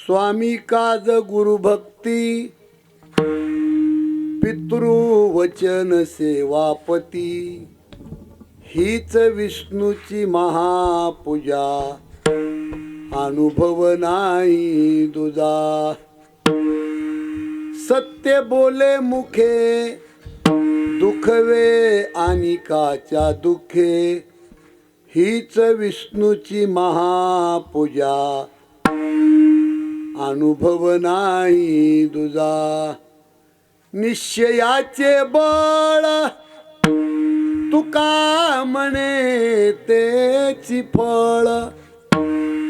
स्वामी काज गुरु भक्ती पितृवचन सेवापती हीच विष्णूची महापूजा अनुभव नाही तुझा सत्य बोले मुखे दुखवे अनिकाच्या दुखे हीच विष्णूची महापूजा अनुभव नाही तुझा निश्चयाचे बळ तुका म्हणे तेची फळ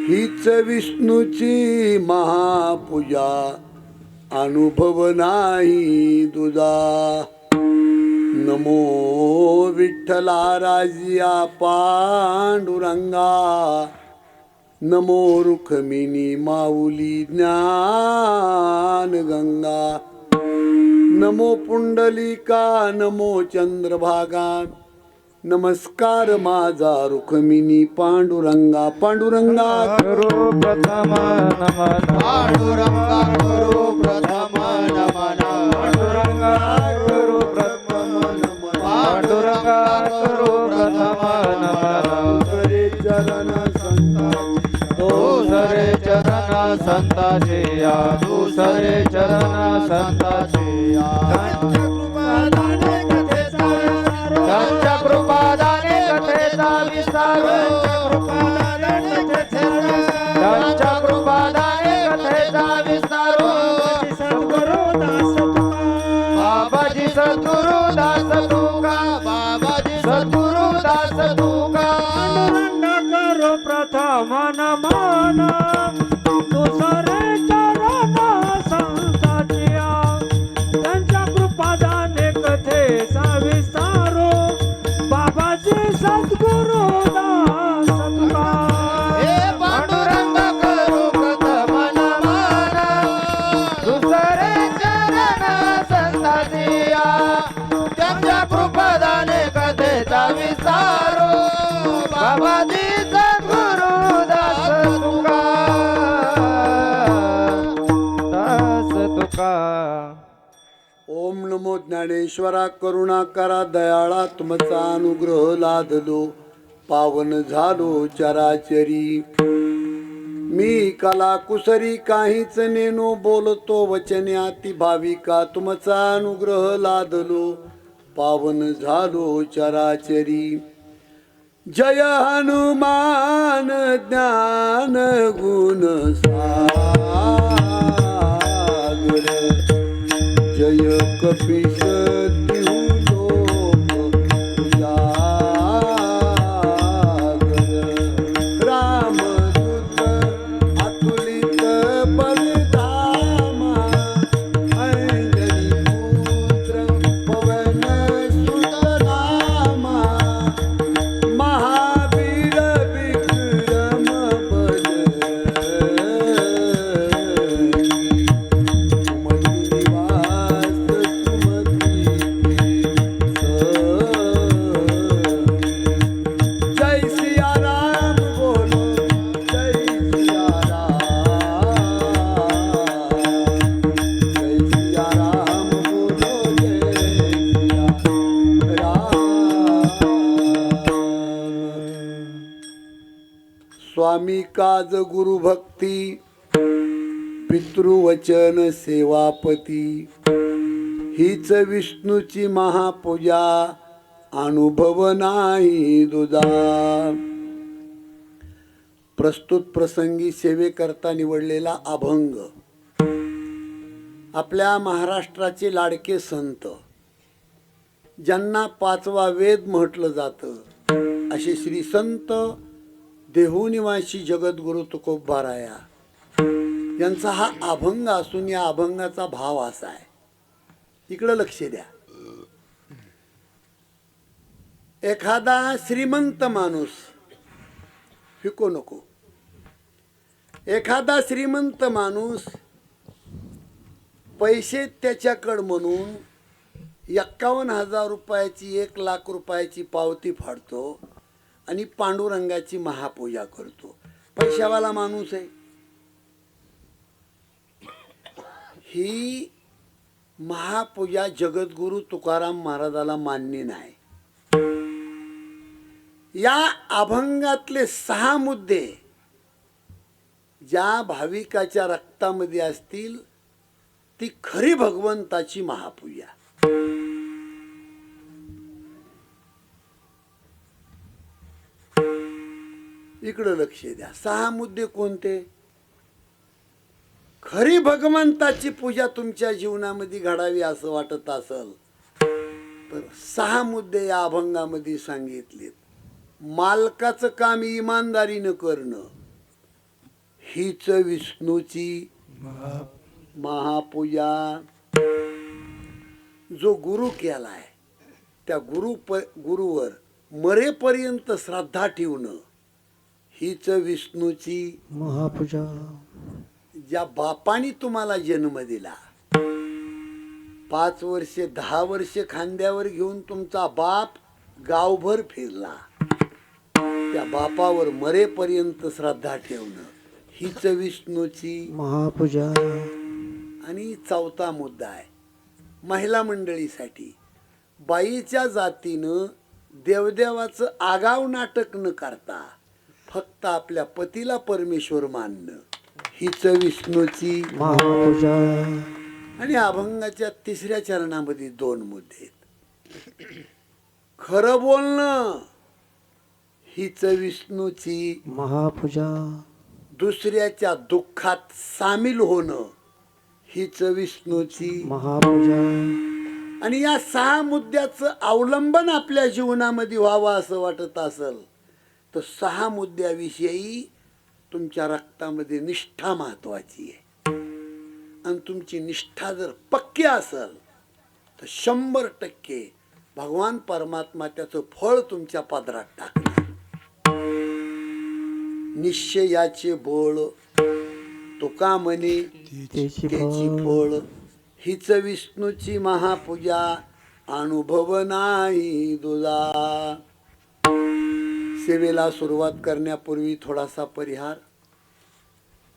हीच विष्णूची महापूजा अनुभव नाही तुझा नमो विठ्ठला राजिया पांडुरंगा नमो रुक्मिणी माऊली ज्ञान गंगा नमो पुंडलिका नमो चंद्रभागा नमस्कार माझा रुक्मिणी पांडुरंगा पांडुरंगा करो प्रथम नमन पांडुरंगा करो प्रथम नमन पांडुरंगा करो प्रथम नमन पांडुरंगा करो प्रथम नमन दुसरे चरण संतांची दुसरे चरण संताचे या दुसरे चरण संताचे या त्यांच्या कृपादाने कथेचा विस्तार त्यांच्या कृपादाने कथेचा विस्तार बाबाजी सद्गुरु दास तुका बाबाजी सद्गुरु दास तुका करो प्रथम नमन दुसरे चरण संताच्या त्यांच्या कृपादाने कथेचा विस्तारो बाबाजी सद्गुरु दास तुका हे पांडुरंग करू प्रथम नमन दुसरे चरण संतातिया त्यांच्या कृपादाने कथेचा विस्तारो बाबाजी सद्गुरु दास तुका दास तुका ओम नमो ज्ञानेश्वरा करुणाकरा दयाळा तुमचा अनुग्रह लादलो पावन झालो चराचरी मी कला कुसरी काहीच नेनो बोलतो वचन्याती भाविका तुमचा अनुग्रह लादलो पावन झालो चराचरी जय हनुमान ज्ञान गुण सागर जय कपीश तिहु लोक उजागर रामदूत अतुलित बलधामा अंजनी पुत्र पवन सुत नामा महावीर विक्रम जय सिया राम बोलो जय सिया राम जय सिया राम बोलो जय सिया राम स्वामी काज गुरु भक्ती पितृवचन सेवापती हीच विष्णूची महापूजा अनुभव नाही तुझा प्रस्तुत प्रसंगी सेवेकरता निवडलेला अभंग आपल्या महाराष्ट्राचे लाडके संत ज्यांना पाचवा वेद म्हटलं जातं असे श्री संत देहुनिवासी जगद्गुरु तुकोबाराया यांचा हा अभंग असून या अभंगाचा भाव असा आहे. इकडं लक्ष द्या. एखादा श्रीमंत माणूस फिको नको. एखादा श्रीमंत माणूस पैसे त्याच्याकडं म्हणून 51,000 रुपयाची 1,00,000 रुपयाची पावती फाडतो आणि पांडुरंगाची महापूजा करतो. पैशावाला माणूस आहे. ही महापूजा जगद्गुरु तुकाराम महाराजाला मान्य नाही. या अभंगातले 6 मुद्दे ज्या भाविकाच्या रक्तामध्ये असतील ती खरी भगवंताची महापूजा. इकडं लक्ष द्या. 6 मुद्दे कोणते? खरी भगवंताची पूजा तुमच्या जीवनामध्ये घडावी असं वाटत असेल तर 6 मुद्दे या अभंगामध्ये सांगितलेत. मालकाचं काम इमानदारीनं करणं हीच विष्णूची महापूजा. जो गुरु केलाय त्या गुरुवर मरेपर्यंत श्रद्धा ठेवणं हीच विष्णूची महापूजा. ज्या बापाने तुम्हाला जन्म दिला, 5 वर्षे 10 वर्षे खांद्यावर घेऊन तुमचा बाप गावभर फिरला, त्या बापावर मरेपर्यंत श्रद्धा ठेवणं हीच विष्णूची महापूजा. आणि 4था मुद्दा आहे महिला मंडळीसाठी. बाईच्या जातीनं देवदेवाचं आगाव नाटक न करता फक्त आपल्या पतीला परमेश्वर मानणं हीच विष्णूची महापूजा. आणि अभंगाच्या 3ऱ्या चरणामध्ये 2 मुद्दे आहेत. खरं बोलणं हीच विष्णूची महापूजा. दुसऱ्याच्या दुःखात सामील होणं हीच विष्णूची महापूजा. आणि या 6 मुद्द्याचं अवलंबन आपल्या जीवनामध्ये व्हावं असं वाटत असेल तर 6 मुद्द्याविषयी तुमच्या रक्तामध्ये निष्ठा महत्वाची आहे. आणि तुमची निष्ठा जर पक्की असेल तर 100% भगवान परमात्मा त्याचं फळ तुमच्या पदरात टाकणार. निश्चयाचे बोळ तुका म्हणे त्याची त्याची फळ हीच विष्णूची महापूजा अनुभव नाही तुझा. सेवेला सुरुवात करण्यापूर्वी थोडासा परिहार.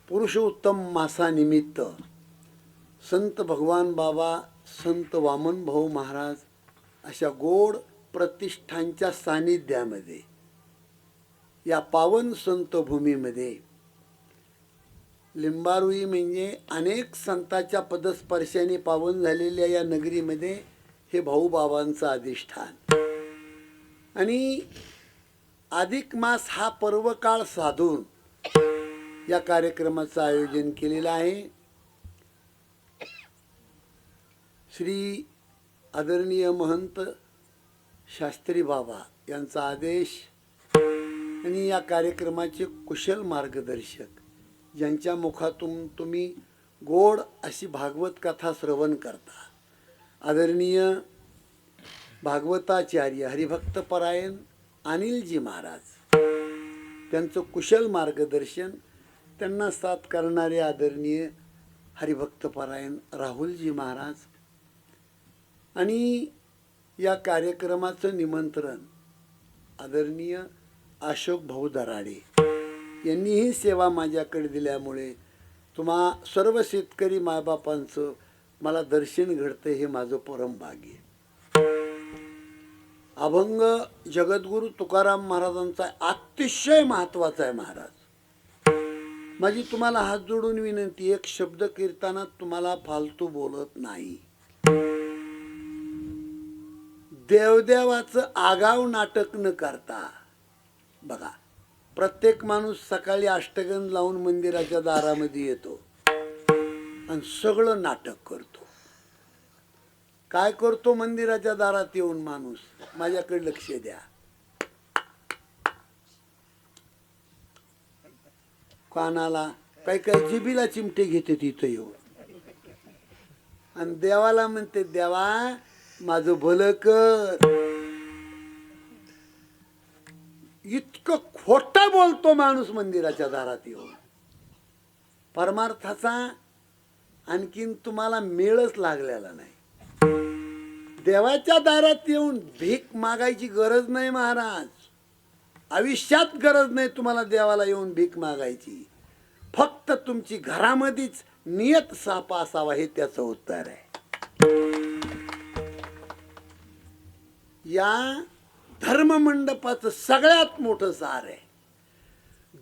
पुरुषोत्तम मासानिमित्त संत भगवान बाबा, संत वामन भाऊ महाराज अशा गोड प्रतिष्ठांच्या सानिध्यामध्ये या पावन संत भूमीमध्ये लिंबारुई म्हणजे अनेक संतांच्या पदस्पर्शाने पावन झालेल्या या नगरीमध्ये हे भाऊबाबांचं अधिष्ठान. आणि अधिक मास हा पर्वकाळ साधून या कार्यक्रमाचं आयोजन केलेलं आहे. श्री आदरणीय महंत शास्त्री बाबा यांचा आदेश आणि या कार्यक्रमाचे कुशल मार्गदर्शक ज्यांच्या मुखातून तुम्ही गोड अशी भागवत कथा श्रवण करता, आदरणीय भागवताचार्य हरिभक्तपरायण अनिलजी महाराज, त्यांचं कुशल मार्गदर्शन, त्यांना साथ करणारे आदरणीय हरिभक्तपरायण राहुलजी महाराज आणि या कार्यक्रमाचं निमंत्रण आदरणीय अशोक भाऊ दराडे यांनी ही सेवा माझ्याकडे दिल्यामुळे तुम्हा सर्व शेतकरी मायबापांचं मला दर्शन घडतं हे माझं परम भाग्य. अभंग जगद्गुरु तुकाराम महाराजांचा अतिशय महत्वाचा आहे. महाराज, माझी तुम्हाला हात जोडून विनंती, एक शब्द कीर्तनात तुम्हाला फालतू बोलत नाही. देवदेवाचं आगाव नाटक न करता, बघा प्रत्येक माणूस सकाळी अष्टगंध लावून मंदिराच्या दारामध्ये येतो आणि सगळं नाटक करतो. काय करतो मंदिराच्या दारात येऊन माणूस? माझ्याकडे लक्ष द्या. कानाला काही काही जिबीला चिमटे घेते तिथं येऊन आणि देवाला म्हणते, देवा माझं भलं कर. इतकं खोटं बोलतो माणूस मंदिराच्या दारात येऊन. परमार्थाचा आणखीन तुम्हाला मेळच लागलेला नाही. देवाच्या दारात येऊन भीक मागायची गरज नाही महाराज, आयुष्यात गरज नाही तुम्हाला देवाला येऊन भीक मागायची. फक्त तुमची घरामध्येच नियत साप असावा हे त्याचं उत्तर आहे. या धर्ममंडपाचं सगळ्यात मोठं सार आहे.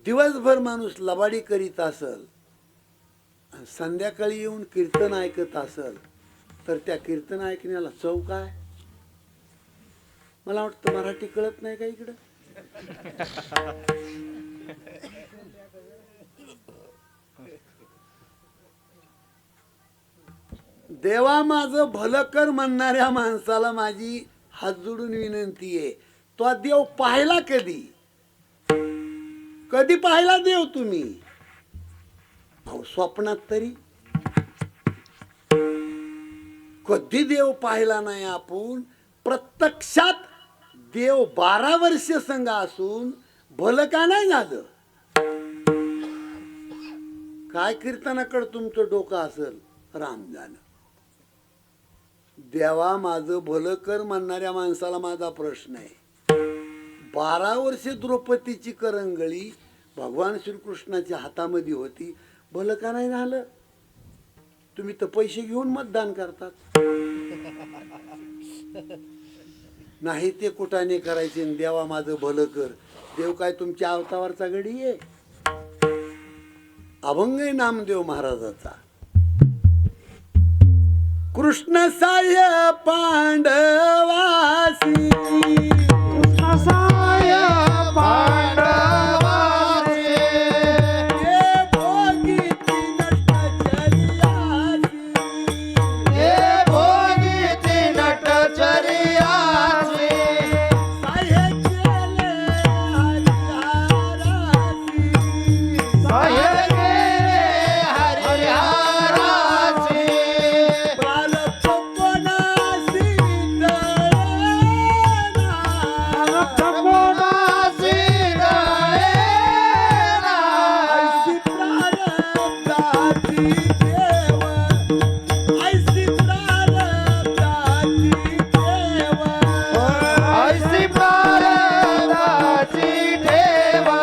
दिवसभर माणूस लबाडी करीत असल, संध्याकाळी येऊन कीर्तन ऐकत असल, तर त्या कीर्तन ऐकण्याला चव काय? मला वाटतं मराठी कळत नाही का इकडं? देवा माझं भलं कर म्हणणाऱ्या माणसाला माझी हात जोडून विनंती आहे, तो देव पाहिला कधी? कधी पाहिला देव तुम्ही? अहो स्वप्नात तरी कधी देव पाहिला नाही आपण. प्रत्यक्षात देव 12 वर्ष संघ असून भलं का नाही झालं? काय कीर्तनाकडे तुमचं डोकं असेल राम जाणं. देवा माझं भलं कर म्हणणाऱ्या माणसाला माझा प्रश्न आहे, 12 वर्षे द्रौपदीची करंगळी भगवान श्रीकृष्णाच्या हातामध्ये होती, भलं का नाही झालं? तुम्ही तर पैसे घेऊन मतदान करतात. नाही ते कुठाने करायचे आणि देवा माझं भलं कर. देव काय तुमच्या अवतावरचा गडी आहे? अभंग आहे नामदेव महाराजाचा. कृष्ण साह्य पांडवासी, कृष्णसाय पांडवासी, हे भोगीती नटचर्यासी, हे भोगीती नटचर्यासी, साह्य केले हरिहरासी, साह्य केले हरिहरासी, प्रारब्ध कोणासी टळेना, कोणासी टळेना, ऐसी प्रारब्धाची देव, ऐसी प्रारब्धाची देव, ऐसी प्रारब्धाची ठेवा,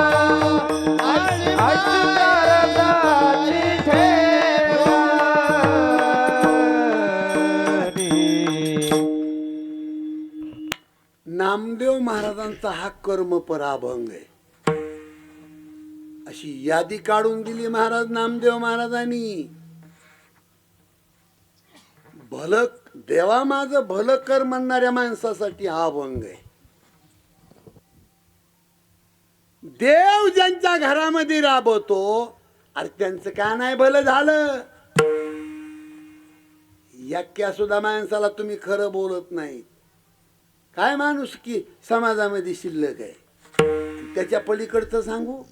ऐसी प्रारब्धाची ठेवा. नामदेव महाराजांचा हा कर्मपर अभंग आहे. अशी यादी काढून दिली महाराज नामदेव महाराजांनी. भलं देवा माझं भलं कर म्हणणाऱ्या माणसासाठी हा अभंग आहे. देव ज्यांच्या घरामध्ये राबवतो, अरे त्यांचं का नाही भलं झालं? यक्या सुद्धा माणसाला तुम्ही खरं बोलत नाही. काय माणूस की समाजामध्ये शिल्लक आहे? त्याच्या पलीकडचं सांगू,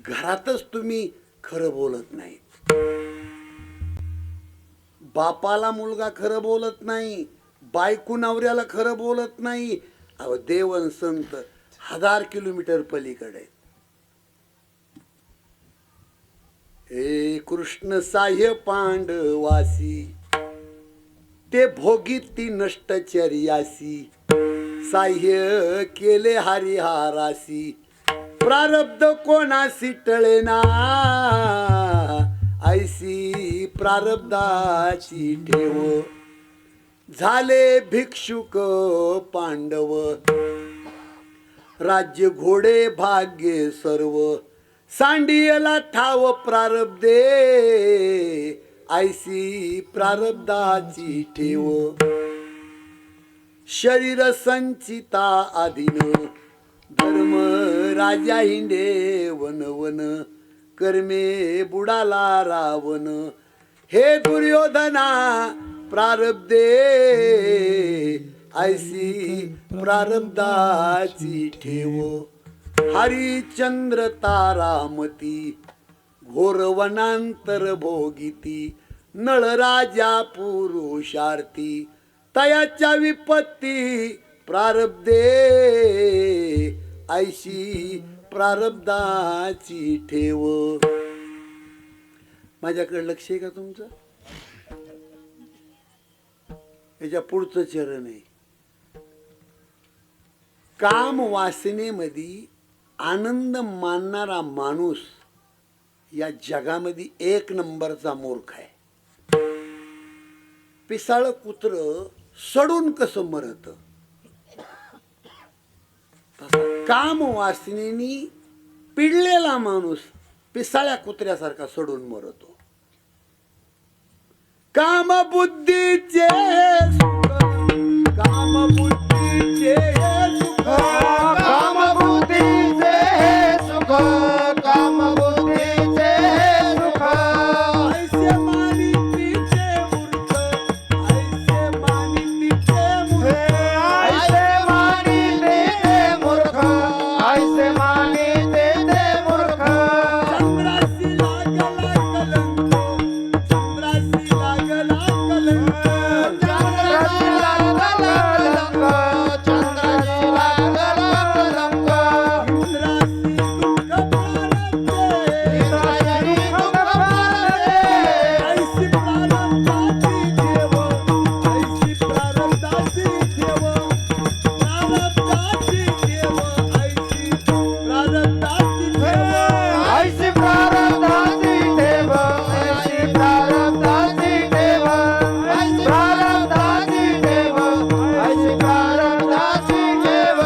घरातच तुम्ही खरं बोलत नाही. बापाला मुलगा खरं बोलत नाही, बायको नवऱ्याला खरं बोलत नाही. अहो देवन संत 1000 किलोमीटर पलीकडे. हे कृष्ण साह्य पांडवासी, ते भोगीती नष्टचर्यासी, साह्य केले हरिहरासी, प्रारब्ध कोणासी टळेना, ऐसी प्रारब्धाची ठेव. झाले भिक्षुक पांडव, राज्य घोडे भाग्य सर्व, सांडियला ठाव प्रारब्धे, ऐसी प्रारब्धाची ठेव. शरीर संचिता आधीन, धर्म राजा हिंडे वन वन, कर्मे बुडाला रावण, हे दुर्योधना प्रारब्धे, ऐसी प्रारब्धाची ठेव. हरिचंद्र तारामती, घोर वनांतर भोगिती, नळ राजा पुरुषार्थी, तयाच्या विपत्ती प्रारब्धे, ऐशी प्रारब्धाची ठेव. माझ्याकडे लक्ष आहे का तुमचं? याच्या पुढचं चरण आहे. काम वासनेमध्ये आनंद मानणारा माणूस या जगामध्ये एक नंबरचा मूर्ख आहे. पिसाळ कुत्र सडून कसं मरत, तसा काम वासनेनी पिडलेला माणूस पिसाळ्या कुत्र्यासारखा सडून मरतो. काम बुद्धीचे सुख, काम बुद्धीचे सुख, कामबुद्धीचे हे सुख, कामबुद्धीचे हे सुख. ऐसे मानितीचे मूर्ख, ऐसे मानितीचे मूर्ख. ऐसे मानिते ते मूर्ख, ऐसे मानिते ते मूर्ख. चंद्राशी लागला कलंक, चंद्राशी लागला कलंक. चंद्राची लागला कलंक, चंद्राची लागला कलंक. इंद्राशी दुःख प्रारब्धे, इंद्राची दुःख पारते. ऐशी प्रारब्धाची ठेव, ऐशी प्रारब्धाची ठेव, प्रारब्धाची ठेव, ऐशी प्रारब्धाची ठेव. ऐशी प्रारब्धाची ठेव, ऐशी प्रारब्धाची ठेव, ऐशी प्रारब्धाची ठेव, ऐशी प्रारब्धाची ठेव.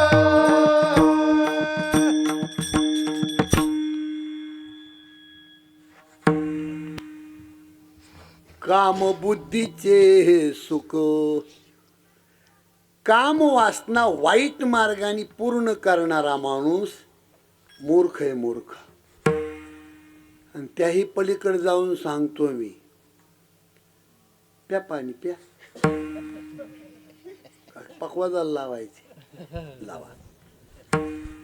काम बुद्धीचे सुख. काम वासना वाईट मार्गाने पूर्ण करणारा माणूस मूर्ख आहे, मूर्ख. आणि त्याही पलीकडे जाऊन सांगतो मी, प्या पाणी प्या. पकवाजाला लावायचे, लावा.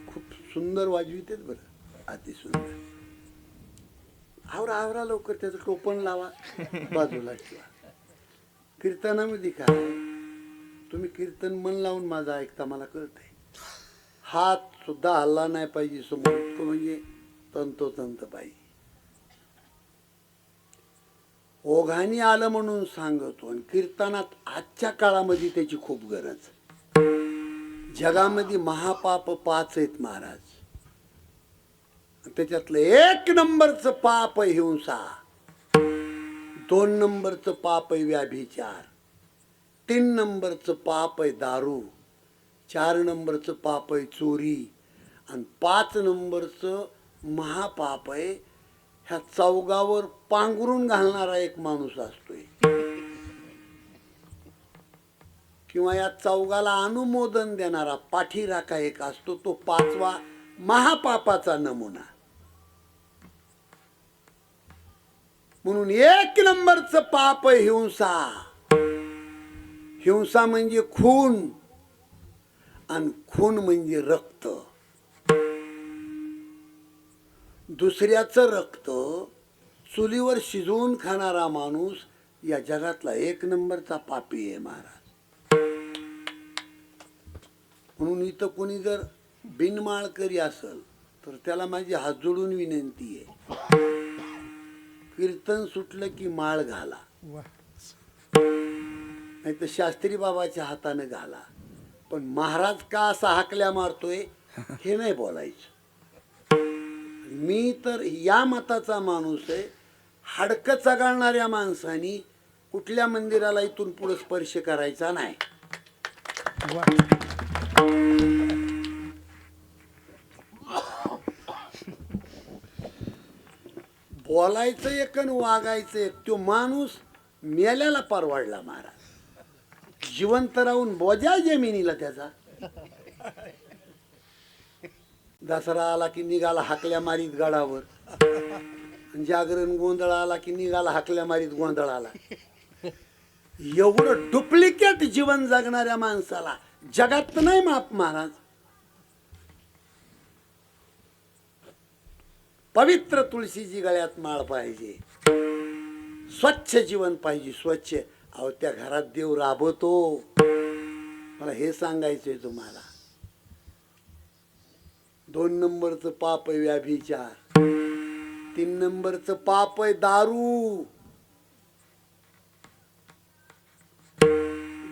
खूप सुंदर वाजवितेत बरं, अति सुंदर. आवरा आवरा लवकर, त्याचं टोपण लावा, बाजूला ठेवा. कीर्तनामध्ये काय, तुम्ही कीर्तन मन लावून माझं ऐकता, मला कळतंय. हात सुद्धा हल्ला नाही पाहिजे समोर, इतकं म्हणजे तंतोतंत पाहिजे. ओघानी आलं म्हणून सांगतो. आणि कीर्तनात आजच्या काळामध्ये त्याची खूप गरज. जगामध्ये महापाप 5 आहेत महाराज. त्याच्यातलं 1 नंबरचं पाप आहे हिंसा, 2 नंबरचं पाप आहे व्याभिचार, 3 नंबरचं पाप आहे दारू, 4 नंबरचं पाप आहे चोरी, आणि 5 नंबरचं महापाप आहे ह्या चौगावर पांघरून घालणारा एक माणूस असतोय, किंवा या चौगाला अनुमोदन देणारा पाठीराखा एक असतो. तो 5वा महापापाचा नमुना. म्हणून 1 नंबरचं पाप आहे हिंसा. हिंसा म्हणजे खून, आणि खून म्हणजे रक्त. दुसऱ्याचं रक्त चुलीवर शिजवून खाणारा माणूस या जगातला 1 नंबरचा पापी आहे महाराज. म्हणून इथं कोणी जर बिनमाळकरी असेल तर त्याला माझी हात जोडून विनंती आहे, कीर्तन सुटलं की माळ घाला, नाही तर शास्त्री बाबाच्या हाताने घाला. पण महाराज का असा हाकल्या मारतोय हे नाही बोलायचं. मी तर या मताचा माणूस आहे, हाडकं चगाळणाऱ्या माणसानी कुठल्या मंदिराला इथून पुढे स्पर्श करायचा नाही. बोलायचं एक आणि वागायचं एक. तो माणूस मेल्याला परवडला महाराज. जिवंत राहून बोजा जमिनीला त्याचा. दसरा आला की निघाला हाकल्या मारीत गडावर, जागरण गोंधळ आला की निघाला हाकल्या मारीत गोंधळाला. एवढं डुप्लिकेट जीवन जगणाऱ्या माणसाला जगात नाही माप महाराज. पवित्र तुळशीची गळ्यात माळ पाहिजे, स्वच्छ जीवन पाहिजे, स्वच्छ. अहो त्या घरात देव राबवतो. मला हे सांगायचंय तुम्हाला. 2 नंबरचं पाप आहे व्याभिचार, 3 नंबरचं पाप आहे दारू.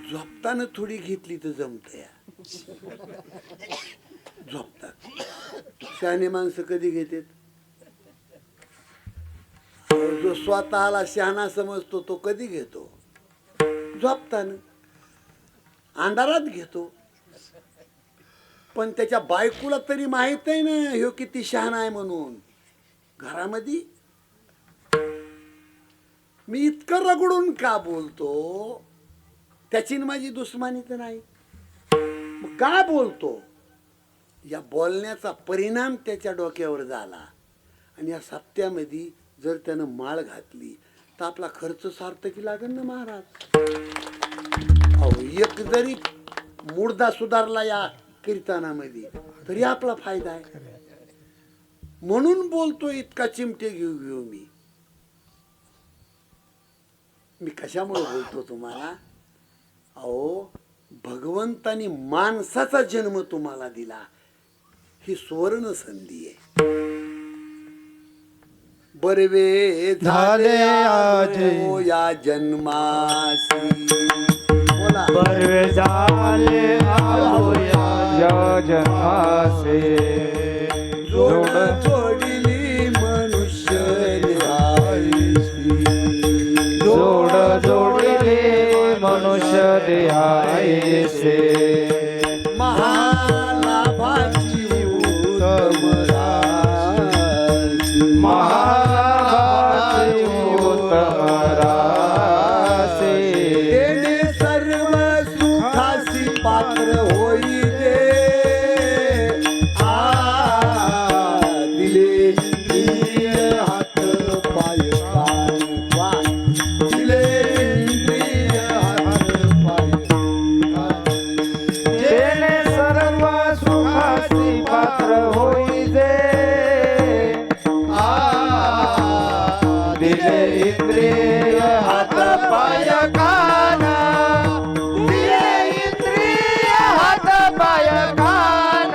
झोपताना थोडी घेतली तर जमत या. झोपतात शहाणे माणसं कधी घेतात, जो स्वतःला शहाणा समजतो तो कधी घेतो? झोपताना, अंधारात घेतो. पण त्याच्या बायकोला तरी माहित आहे ना ह्यो किती शहाणा आहे म्हणून. घरामध्ये मी इतकं रगडून का बोलतो? त्याची न माझी दुश्मनी तर नाही. मग का बोलतो? या बोलण्याचा परिणाम त्याच्या डोक्यावर झाला. आणि या सप्त्यामध्ये जर त्यानं माळ घातली तर आपला खर्च सार्थकी लागेल ना महाराज. अहो, एक जरी मुर्दा सुधारला या कीर्तनामध्ये तरी आपला फायदा आहे. म्हणून बोलतो इतका चिमटे घेऊ घेऊ मी कशामुळे बोलतो तुम्हाला? अहो, भगवंतानी माणसाचा जन्म तुम्हाला दिला, ही सुवर्ण संधी आहे. बरवे झाले आज या जन्मासी. बोला. बरवे झाले आहो या जन्मासे. जोड जोडिली मनुष्य देहाईसी. जोड जोडिले मनुष्य देहायसे. महालाभाची उत्तम राशी. महाभारती उत्तम रासे. तेने सर्व सुखासी पात्र होई दे. दिले इंद्रिय हात पाय कान. वा. दिले इंद्रिय हात पाय कान. जेणे सर्व सुखासी पात्र होई दे. दिले इंद्रिय हात पाय कान. दिले इंद्रिय हात पाय कान.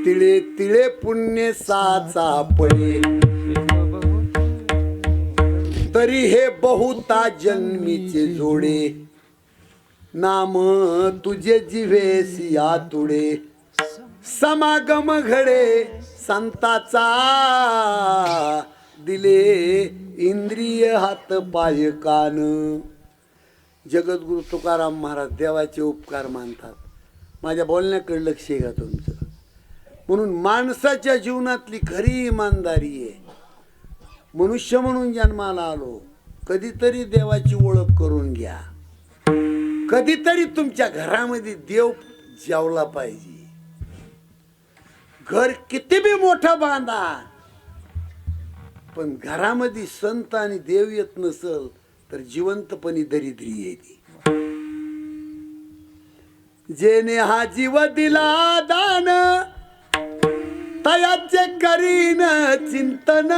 तिळे तिळे पुण्य साचा पडे. तरी हे बहुता जन्मीचे जोडे. नाम तुझे जिव्हेसी आतुडे. समागम घडे संताचा. दिले इंद्रिय हात पाय कान. जगद्गुरु तुकाराम महाराज देवाचे उपकार मानतात. माझ्या बोलण्याकडे लक्ष आहे का तुमचं? म्हणून माणसाच्या जीवनातली खरी इमानदारी आहे. मनुष्य म्हणून जन्माला आलो, कधीतरी देवाची ओळख करून घ्या. कधीतरी तुमच्या घरामध्ये देव जेवला पाहिजे. घर किती बी मोठं बांधा, पण घरामध्ये संत आणि देव येत नसल तर जिवंतपणी दरिद्री येते. जेने हा जीव दिला दान, तयाचे करीन चिंतन.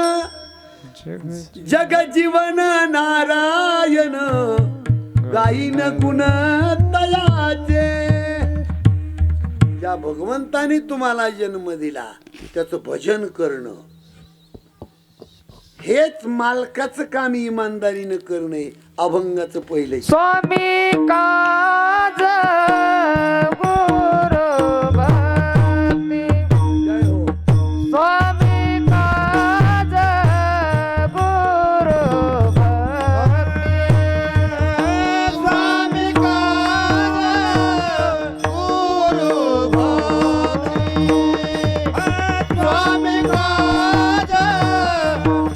जग जीवन नारायण, गाईन गुण तयाचे. ज्या भगवंताने तुम्हाला जन्म दिला त्याचं भजन करणं हेच मालकाचं काम इमानदारीनं करणं. अभंगाचं पहिलं. स्वामी काज गुरु भक्ती. जय हो. स्वामी काज गुरु भक्ती. स्वामी काज गुरु भक्ती. स्वामी काज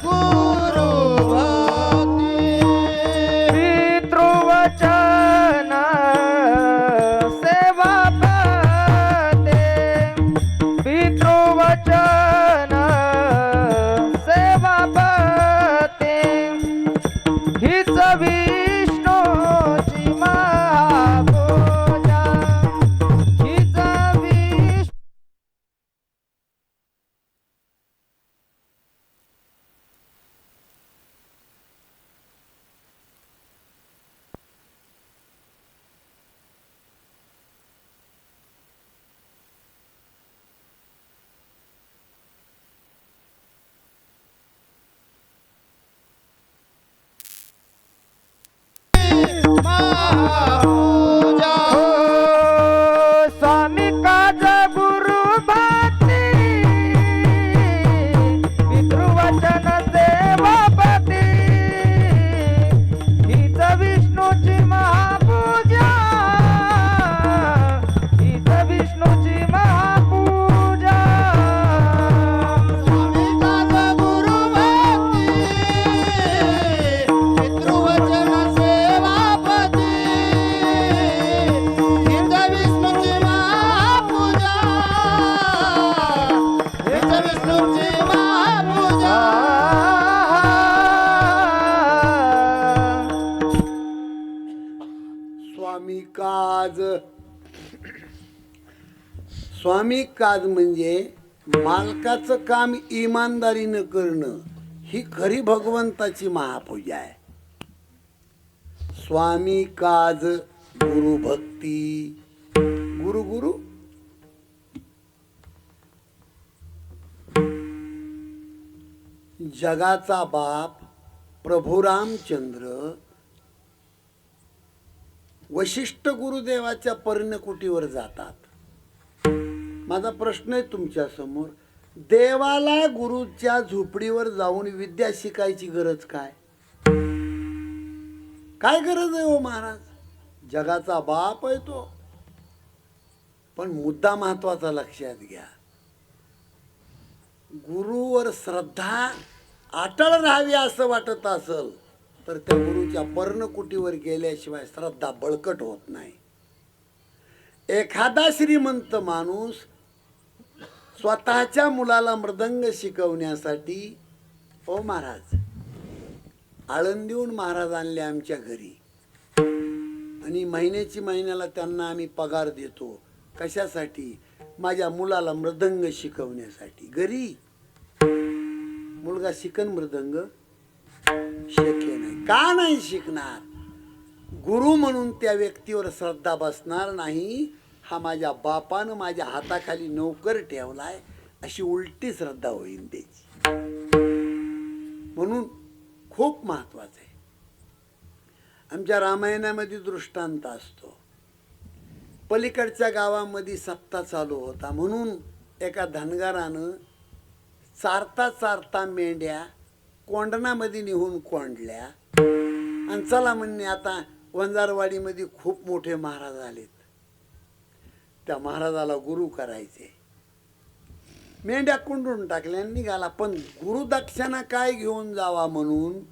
गुरु भक्ती. पितृवचन स्वामी काज म्हणजे मालकाचं काम इमानदारीनं करणं, ही खरी भगवंताची महापूजा आहे. स्वामी काज गुरु भक्ती. गुरु गुरु जगाचा बाप प्रभू रामचंद्र वशिष्ठ गुरुदेवाच्या पर्णकुटीवर जातात. माझा प्रश्न आहे तुमच्या समोर, देवाला गुरुच्या झोपडीवर जाऊन विद्या शिकायची गरज काय? काय गरज आहे हो महाराज? जगाचा बाप आहे तो. पण मुद्दा महत्वाचा लक्षात घ्या, गुरुवर श्रद्धा अटळ राहावी असं वाटत असेल तर त्या गुरुच्या पर्णकुटीवर गेल्याशिवाय श्रद्धा बळकट होत नाही. एखादा श्रीमंत माणूस स्वतःच्या मुलाला मृदंग शिकवण्यासाठी, ओ महाराज, आळंदीहून महाराज आणले आमच्या घरी आणि महिन्याला त्यांना आम्ही पगार देतो. कशासाठी? माझ्या मुलाला मृदंग शिकवण्यासाठी. घरी मुलगा शिकन मृदंग? शक्य नाही. का नाही शिकणार? गुरु म्हणून त्या व्यक्तीवर श्रद्धा बसणार नाही. हा माझ्या बापानं माझ्या हाताखाली नोकर ठेवलाय अशी उलटी श्रद्धा होईल त्याची. म्हणून खूप महत्वाचं आहे. आमच्या रामायणामध्ये दृष्टांत असतो. पलीकडच्या गावामध्ये सप्ताह चालू होता म्हणून एका धनगरानं चारता चारता मेंढ्या कोंडणामध्ये निहून कोंडल्या आणि चला म्हणणे आता वंजारवाडीमध्ये खूप मोठे महाराज आलेत, त्या महाराजाला गुरु करायचे. मेंढ्या कोंडून टाकल्या निघाला. पण गुरुदक्षिणा काय घेऊन जावा म्हणून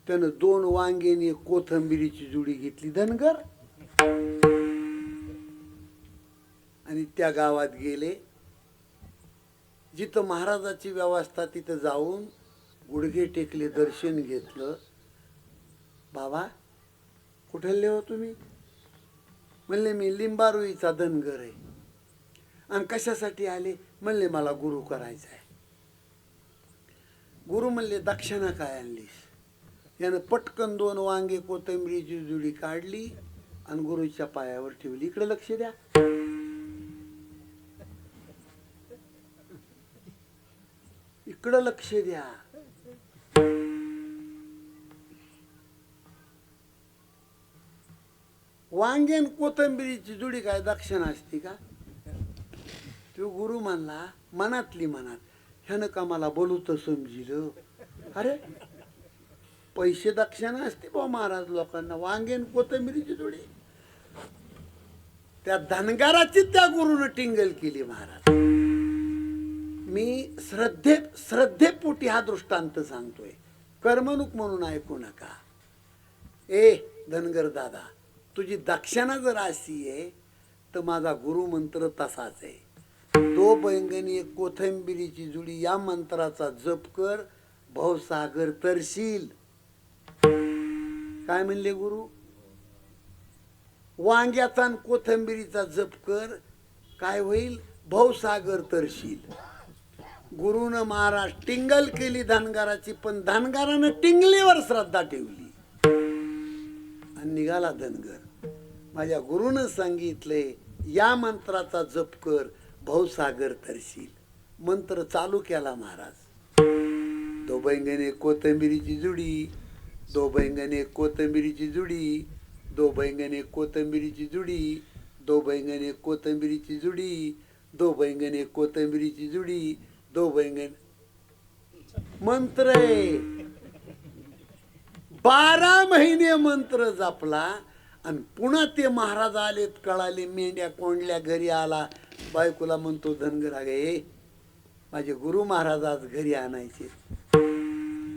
त्यानं 2 वांगेनी एक कोथिंबिरीची जुडी घेतली धनगर आणि त्या गावात गेले. जिथं महाराजाची व्यवस्था तिथं जाऊन गुडघे टेकले, दर्शन घेतलं. बाबा कुठले हो तुम्ही? म्हणले मी लिंबारुईचा धनगर आहे. आणि कशासाठी आले? म्हणले मला गुरु करायचा आहे. गुरु म्हणले दक्षिणा काय आणलीस? यानं पटकन 2 वांगे कोथिंबीरीची जुडी काढली आणि गुरुच्या पायावर ठेवली. इकडे लक्ष द्या. इकडं लक्ष द्या. वांगेन कोथिंबीरीची जुडी काय दक्षिणा असती का? तो गुरु म्हणला मनातली मनात, ह्यानं का मला बोलूत समजिल. अरे पैसे दक्षिणा असते बा महाराज लोकांना, वांगेन कोथिंबीरीची जुडी. त्या धनगराची त्या गुरुनं टिंगल केली महाराज. मी श्रद्धेपोटी हा दृष्टांत सांगतोय, कर्मणूक म्हणून ऐकू नका. ए धनगर दादा, तुझी दक्षिणा जर अशी आहे तर माझा गुरु मंत्र तसाच आहे. 2 बैंगणी एक कोथिंबीरीची जुडी या मंत्राचा जप कर, भवसागर तरशील. काय म्हणले गुरु? वांग्याचा आणि कोथिंबीरीचा जप कर, काय होईल? भवसागर तरशील. गुरुनं महाराज टिंगल केली धनगराची, पण धनगरानं टिंगलीवर श्रद्धा ठेवली आणि निघाला धनगर. माझ्या गुरुनं सांगितले या मंत्राचा जप कर, भवसागर तरशील. मंत्र चालू केला महाराज. 2 बैंगणी कोथिंबीरीची जुडी, 2 बैंगणी कोथिंबीरीची जुडी, 2 बैंगणी कोथिंबीरीची जुडी, 2 बैंगणी कोथिंबीरीची जुडी, 2 बैंगणी कोथिंबीरीची जुडी, 2 बैंगण. मंत्र 12 महिने मंत्र जपला आणि पुन्हा ते महाराज आलेत, कळाले, मेंढ्या कोंडल्या, घरी आला. बायकोला म्हणतो धनगर, अगे माझे गुरु महाराज आज घरी आणायचे.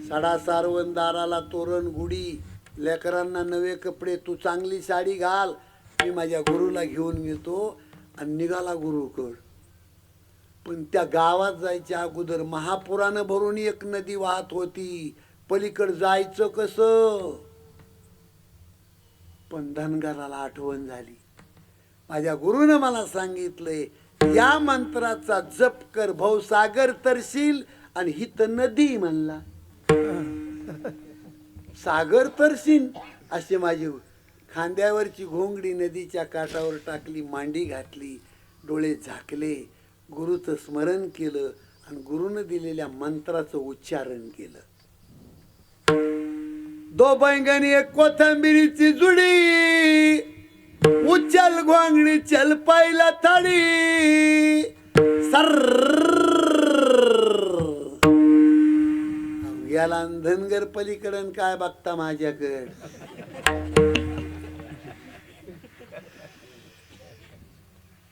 सडा सारवण, दाराला तोरण, गुढी, लेकरांना नवे कपडे, तू चांगली साडी घाल, मी माझ्या गुरुला घेऊन येतो. आणि निघाला गुरुकड. पण त्या गावात जायच्या अगोदर महापुरानं भरून एक नदी वाहत होती. पलीकड जायचं कसं? पण धनगराला आठवण झाली, माझ्या गुरुनं मला सांगितलंय या मंत्राचा जप कर भवसागर तरशील. आणि ही तर नदी म्हणला, सागर तरशील. असे माझी खांद्यावरची घोंगडी नदीच्या काठावर टाकली, मांडी घातली, डोळे झाकले, गुरुचं स्मरण केलं आणि गुरुनं दिलेल्या मंत्राचं उच्चारण केलं. दो बैंगनी एक कोथंबिरीची जुडी, उचल घोंगडी चल पाहिला थाळी. गेला धनगर पलीकडन काय बघता माझ्याकडे.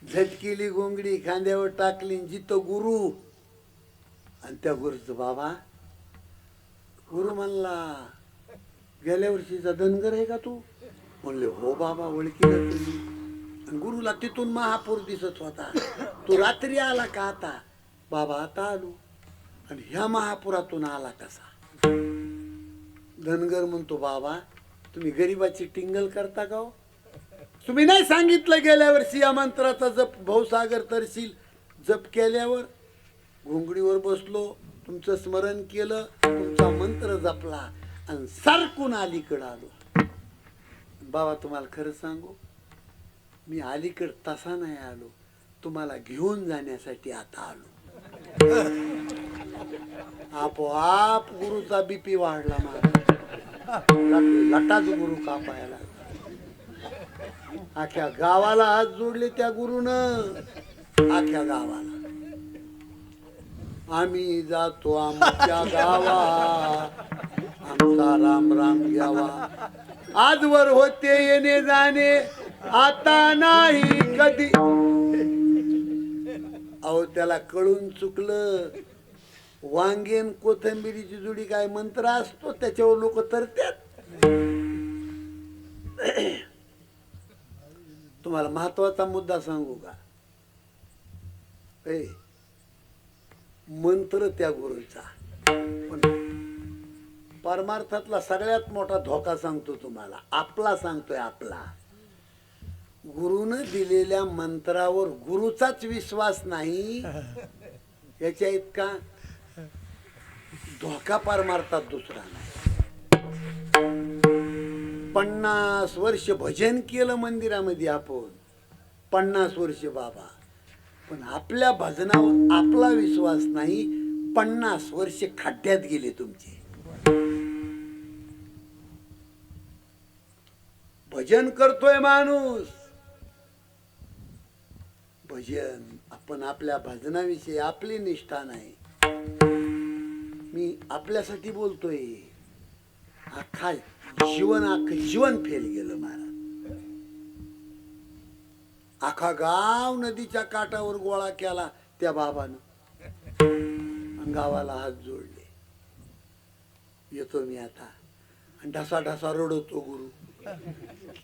झटकेली घोंगडी खांद्यावर टाकली, जिथं गुरु आणि त्या गुरुचं बाबा. गुरु म्हणला, गेल्या वर्षीचा धनगर आहे का तू? म्हणले हो बाबा, ओळखीला तुम्ही. आणि गुरुला तिथून महापूर दिसत होता. तू रात्री आला का? आता बाबा आता आलो. आणि ह्या महापुरातून आला कसा? धनगर म्हणतो, बाबा तुम्ही गरीबाची टिंगल करता का हो? तुम्ही नाही सांगितलं गेल्या वर्षी या मंत्राचा जप भवसागर तरशील. जप केल्यावर घोंगडीवर बसलो, तुमचं स्मरण केलं, तुमचा मंत्र जपला आणि सारखून अलीकडं आलो. बाबा तुम्हाला खरं सांगू, मी अलीकड तसा नाही आलो, तुम्हाला घेऊन जाण्यासाठी आता आलो. आपोआप गुरुचा बीपी वाढला. माझा लटाच गुरु कापायला. अख्ख्या गावाला हात जोडले त्या गुरुनं, अख्ख्या गावाला. आम्ही जातो आमच्या गावा, आमचा राम राम घ्यावा. आजवर होते येणे जाणे, आता नाही कधी. अहो त्याला कळून चुकलं. वांगेन कोथंबिरीची जुडी काय मंत्र असतो, त्याच्यावर लोक तरतात. तुम्हाला महत्वाचा मुद्दा सांगू का? मंत्र त्या गुरुचा, पण परमार्थातला सगळ्यात मोठा धोका सांगतो तुम्हाला, आपला सांगतोय. आपला गुरुनं दिलेल्या मंत्रावर गुरुचाच विश्वास नाही, याच्या इतका धोका परमार्थात दुसरा नाही. 50 वर्ष भजन केलं मंदिरामध्ये आपण, 50 वर्ष बाबा, पण आपल्या भजनावर आपला विश्वास नाही. 50 वर्ष खड्ड्यात गेले तुमचे. भजन करतोय माणूस, भजन, आपण आपल्या भजनाविषयी आपली निष्ठा नाही. मी आपल्यासाठी बोलतोय. अख्खा जीवन फेल गेलं महाराज. अख्खा गाव नदीच्या काठावर गोळा केला त्या बाबानं, गावाला हात जोडले. येतो मी आता. आणि ढसा ढसा रडतो गुरु.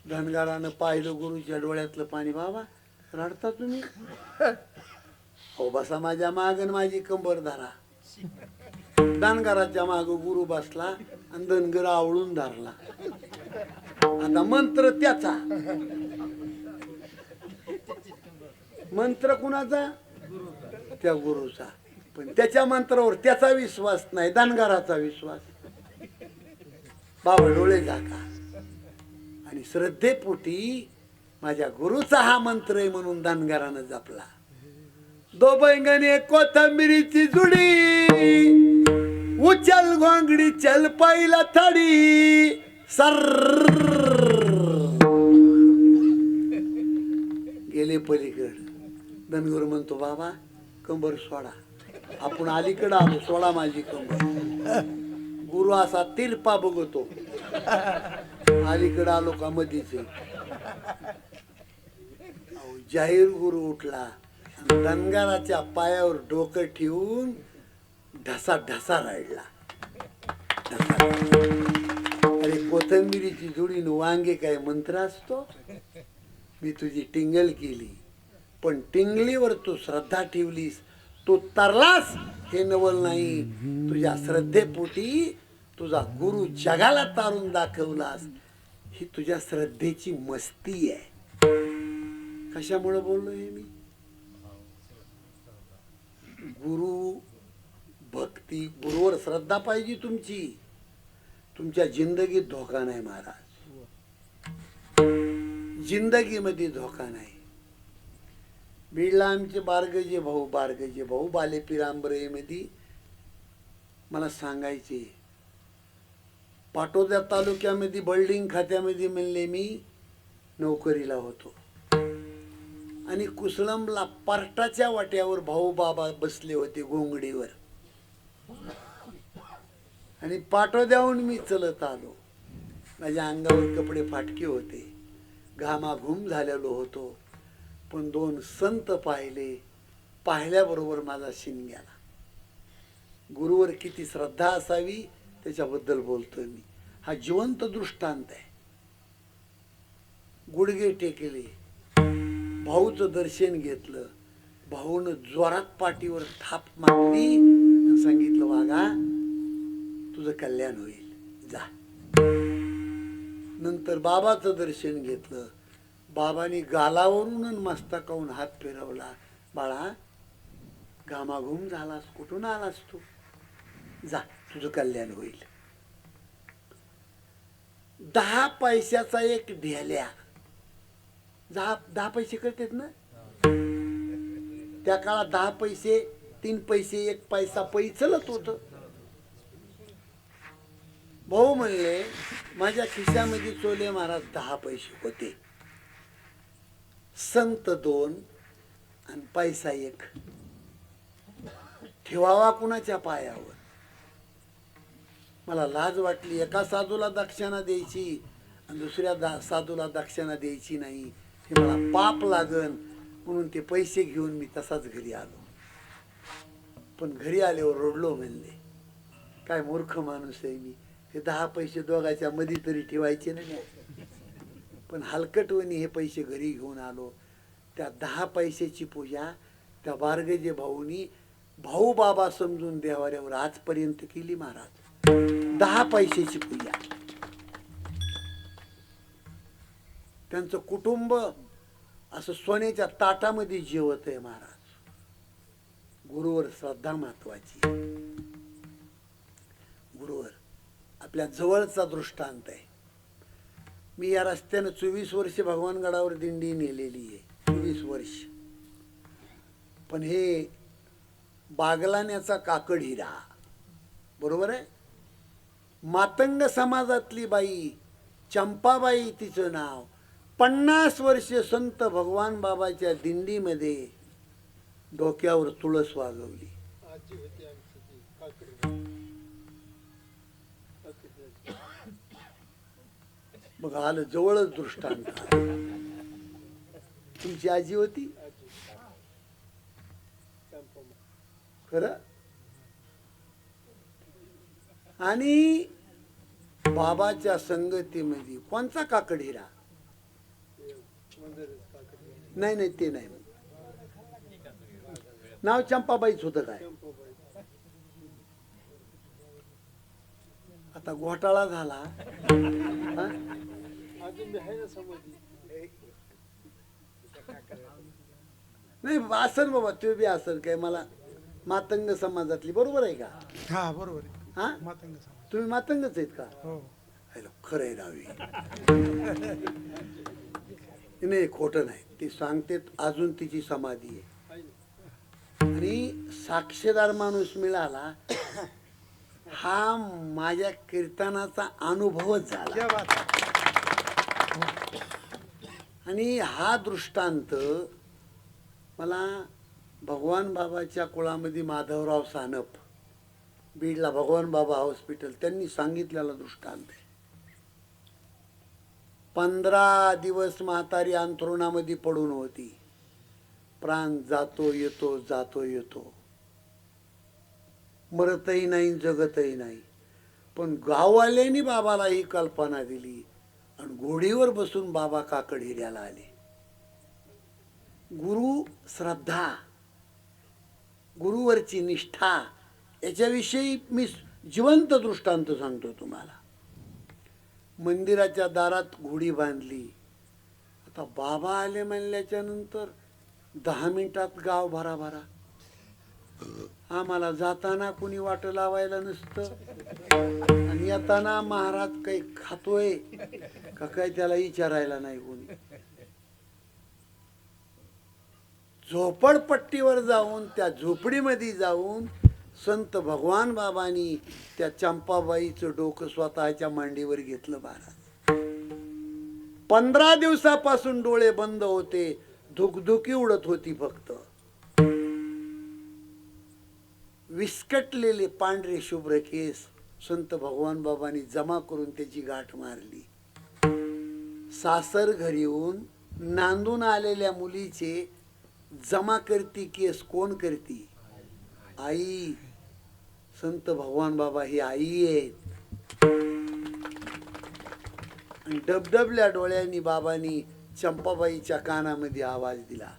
धनगरानं पाहिलं गुरुच्या डोळ्यातलं पाणी. बाबा रडता तुम्ही? हो बसा माझ्या मागन, माझी कंबर धरा. धनगराच्या माग गुरु बसला आणि धनगर आवळून धरला. आता मंत्र त्याचा. मंत्र कुणाचा? त्या गुरुचा. पण त्याच्या मंत्रावर त्याचा विश्वास नाही, धनगराचा विश्वास. बाबा डोळे झाका आणि श्रद्धेपोटी माझ्या गुरुचा हा मंत्र आहे म्हणून धनगरानं जपला. दो बैंगने कोथंबिरीची जुडी, उचल घोंगडी चल पाहिला थाळी. गेले पलीकड. धनगर म्हणतो, बाबा कंबर सोडा. आपण अलीकडं आलो, सोडा माझी कंबर. गुरु असा तिरपा बघतो. अलीकडं आलो का मधीच. जाहीर गुरु उठला, धनगराच्या पायावर डोकं ठेवून ढसा ढसा रडला. अरे कोथंबिरीची जोडीन वांगे काय मंत्र असतो? मी तुझी टिंगल केली, पण टिंगलीवर तू श्रद्धा ठेवलीस, तू तरलास हे नवल नाही. तुझ्या श्रद्धेपोटी तुझा गुरु जगाला तारून दाखवलास. ही तुझ्या श्रद्धेची मस्ती आहे. कशामुळे बोललो हे मी? गुरु भक्ती, गुरुवर श्रद्धा पाहिजे तुमची. तुमच्या जिंदगीत धोका नाही महाराज, जिंदगीमध्ये धोका नाही. बीडला आमचे बारगजे भाऊ बालेपिरांबरे मध्ये मला सांगायचे, पाटोदा तालुक्यामध्ये बिल्डिंग खात्यामध्ये म्हणले मी नोकरीला होतो आणि कुसळमला पार्टाच्या वाट्यावर भाऊ बाबा बसले होते घोंगडीवर आणि पाटोद्याहून मी चलत आलो. माझ्या अंगावर कपडे फाटके होते, घामाघूम झालेलो होतो, पण दोन संत पाहिले, पाहिल्याबरोबर माझा शिन गेला. गुरुवर किती श्रद्धा असावी त्याच्याबद्दल बोलतोय मी. हा जिवंत दृष्टांत आहे. गुडघे टेकले, भाऊचं दर्शन घेतलं, भाऊनं जोरात पाठीवर थाप मारली आणि सांगितलं, वागा तुझं कल्याण होईल, जा. नंतर बाबाचं दर्शन घेतलं, बाबांनी गालावरून आणि मस्तकावरून हात फिरवला, बाळा घामाघूम झालास, कुठून आलास तू, जा तुझं कल्याण होईल. 10 पैशाचा एक ढेल्या, 10 पैसे करतात ना त्या काळात, 10 पैसे 3 पैसे 1 पैसा पै चलत होत. भाऊ म्हणले माझ्या खिशामध्ये चोले महाराज 10 पैसे होते, संत 2 आणि पैसा 1 ठेवावा कुणाच्या पायावर. मला लाज वाटली, एका साधूला दक्षिणा द्यायची आणि दुसऱ्या साधूला दक्षिणा द्यायची नाही, हे मला पाप लागन म्हणून ते पैसे घेऊन मी तसाच घरी आलो. पण घरी आल्यावर रडलो, म्हणले काय मूर्ख माणूस आहे मी, हे 10 पैसे दोघांच्या मध्ये तरी ठेवायचे नाही. पण हलकटवणी हे पैसे घरी घेऊन आलो. त्या 10 पैशाची पूजा त्या बारगजे भाऊनी भाऊ बाबा समजून देवाऱ्यावर आजपर्यंत केली महाराज. 10 पैशाची पूजा. त्यांचं कुटुंब असं सोन्याच्या ताटामध्ये जेवत आहे महाराज. गुरुवर श्रद्धा महत्वाची. गुरुवर आपल्या जवळचा दृष्टांत आहे. मी या रस्त्यानं 24 वर्ष भगवानगडावर दिंडी नेलेली आहे, 24 वर्ष. पण हे बागलाण्याचा काकड हिरा, बरोबर आहे. मातंग समाजातली बाई चंपाबाई तिचं नाव, 50 वर्ष संत भगवान बाबाच्या दिंडीमध्ये डोक्यावर तुळस वाजवली. बघ आलं जवळच दृष्टांत. तुमची आजी होती खरं. आणि बाबाच्या संगतीमध्ये कोणचा काकड हिरा, नाही ते नाही, नाव चंपाबाईच होतं काय. आता घोटाळा झाला. नाही असन बाबा, ते बी असन काय. मला मातंग समाजातली, बरोबर आहे का. हा बरोबर आहे. हा मातंग समाज. तुम्ही मातंगच आहेत का. हो. खरं आहे रावी. नाही खोटं नाही, ती सांगते अजून तिची समाधी आहे. आणि साक्षीदार माणूस मिळाला, हा माझ्या कीर्तनाचा अनुभवच झाला. क्या बात आहे. आणि हा दृष्टांत मला भगवान बाबाच्या कुळामध्ये माधवराव सानप, बीडला भगवान बाबा हॉस्पिटल, त्यांनी सांगितलेला दृष्टांत आहे. 15 दिवस म्हातारी अंथरुणामध्ये पडून होती. प्राण जातो येतो जातो येतो, मरतही नाही जगतही नाही. पण गाववाल्यांनी बाबाला ही कल्पना दिली आणि घोडीवर बसून बाबा काकड हिऱ्याला आले. गुरु श्रद्धा, गुरुवरची निष्ठा, याच्याविषयी मी जिवंत दृष्टांत सांगतो तुम्हाला. मंदिराच्या दारात घोडी बांधली. आता बाबा आले म्हणल्याच्या नंतर 10 मिनिटात गाव भराभरा. आम्हाला जाताना कुणी वाट लावायला नसतं आणि येताना महाराज काही खातोय का काय त्याला विचारायला नाही कोणी. झोपडपट्टीवर जाऊन त्या झोपडीमध्ये जाऊन संत भगवान बाबांनी त्या चंपाबाईचं डोकं स्वतःच्या मांडीवर घेतलं महाराज. 15 दिवसापासून डोळे बंद होते, धुकधुकी उडत होती फक्त. विस्कटलेले पांढरे शुभ्र केस संत भगवान बाबांनी जमा करून त्याची गाठ मारली. सासर घरी येऊन नांदून आलेल्या मुलीचे जमा करती केस कोण करती? आई. संत भगवान बाबा ही आई आहेत. आणि डबडबल्या डोळ्यांनी बाबांनी चंपाबाईच्या कानामध्ये आवाज दिला,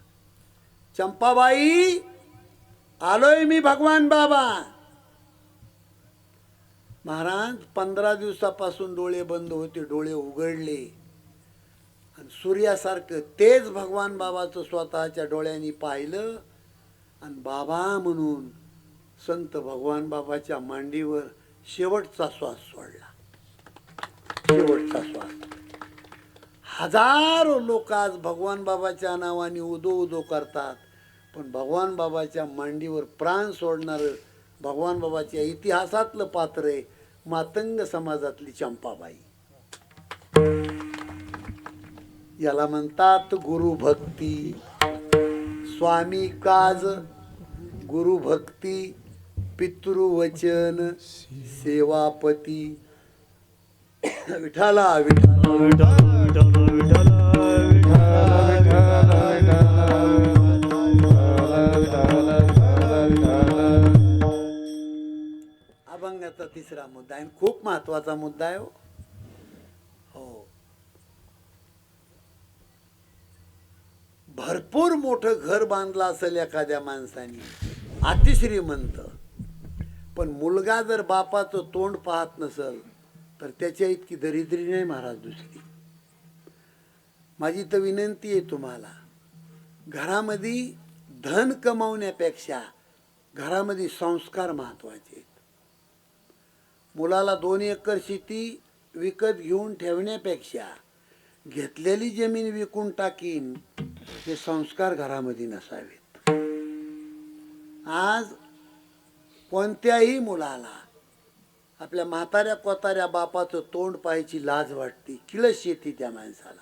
चंपाबाई, आलोय मी भगवान बाबा. महाराज 15 दिवसापासून डोळे बंद होते, डोळे उघडले आणि सूर्यासारखं तेच भगवान बाबाचं स्वतःच्या डोळ्यांनी पाहिलं आणि बाबा म्हणून संत भगवान बाबाच्या मांडीवर शेवटचा श्वास सोडला. शेवटचा श्वास. हजारो लोक आज भगवान बाबाच्या नावाने उदो उदो करतात, पण भगवान बाबाच्या मांडीवर प्राण सोडणार भगवान बाबाच्या इतिहासातलं पात्र आहे मातंग समाजातली चंपाबाई. याला म्हणतात गुरुभक्ती. स्वामी काज गुरुभक्ती, पितृवचन सेवापती. विठाला विठाला अभंगाचा तिसरा मुद्दा आहे, खूप महत्वाचा मुद्दा आहे. हो, भरपूर मोठं घर बांधलं असेल एखाद्या माणसाने, अतिश्रीमंत, पण मुलगा जर बापाचं तोंड पाहत नसेल तर त्याच्या इतकी दरिद्री नाही महाराज दुसरी. माझी तर विनंती आहे तुम्हाला, घरामध्ये धन कमावण्यापेक्षा घरामध्ये संस्कार महत्वाचे आहेत. मुलाला 2 एकर शेती विकत घेऊन ठेवण्यापेक्षा घेतलेली जमीन विकून टाकीन, हे संस्कार घरामध्ये नसावेत. आज कोणत्याही मुलाला आपल्या म्हाताऱ्या कोताऱ्या बापाचं तोंड पाहायची लाज वाटते, किळस येते त्या माणसाला.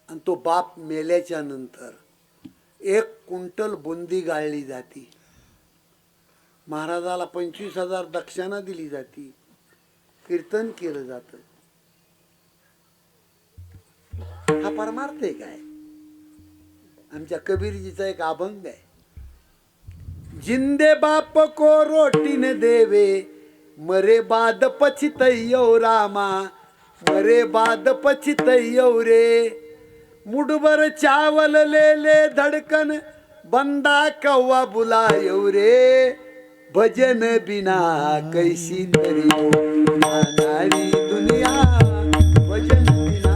आणि तो बाप मेल्याच्या नंतर 1 क्विंटल बुंदी गाळली जाते, महाराजाला 25,000 दक्षिणा दिली जाते, कीर्तन केलं जातं. हा परमार्थ आहे काय? आमच्या कबीरजीचा एक अभंग आहे, जिंदे बाप को रोटी न देवे, मरे बाद पछितैयो रामा, मरे बाद पछितैयो रे. मुठभर चावल ले ले धड़कन, बंदा कौवा बुलायो रे. भजन बिना कैसी तरी अनाड़ी दुनिया, भजन बिना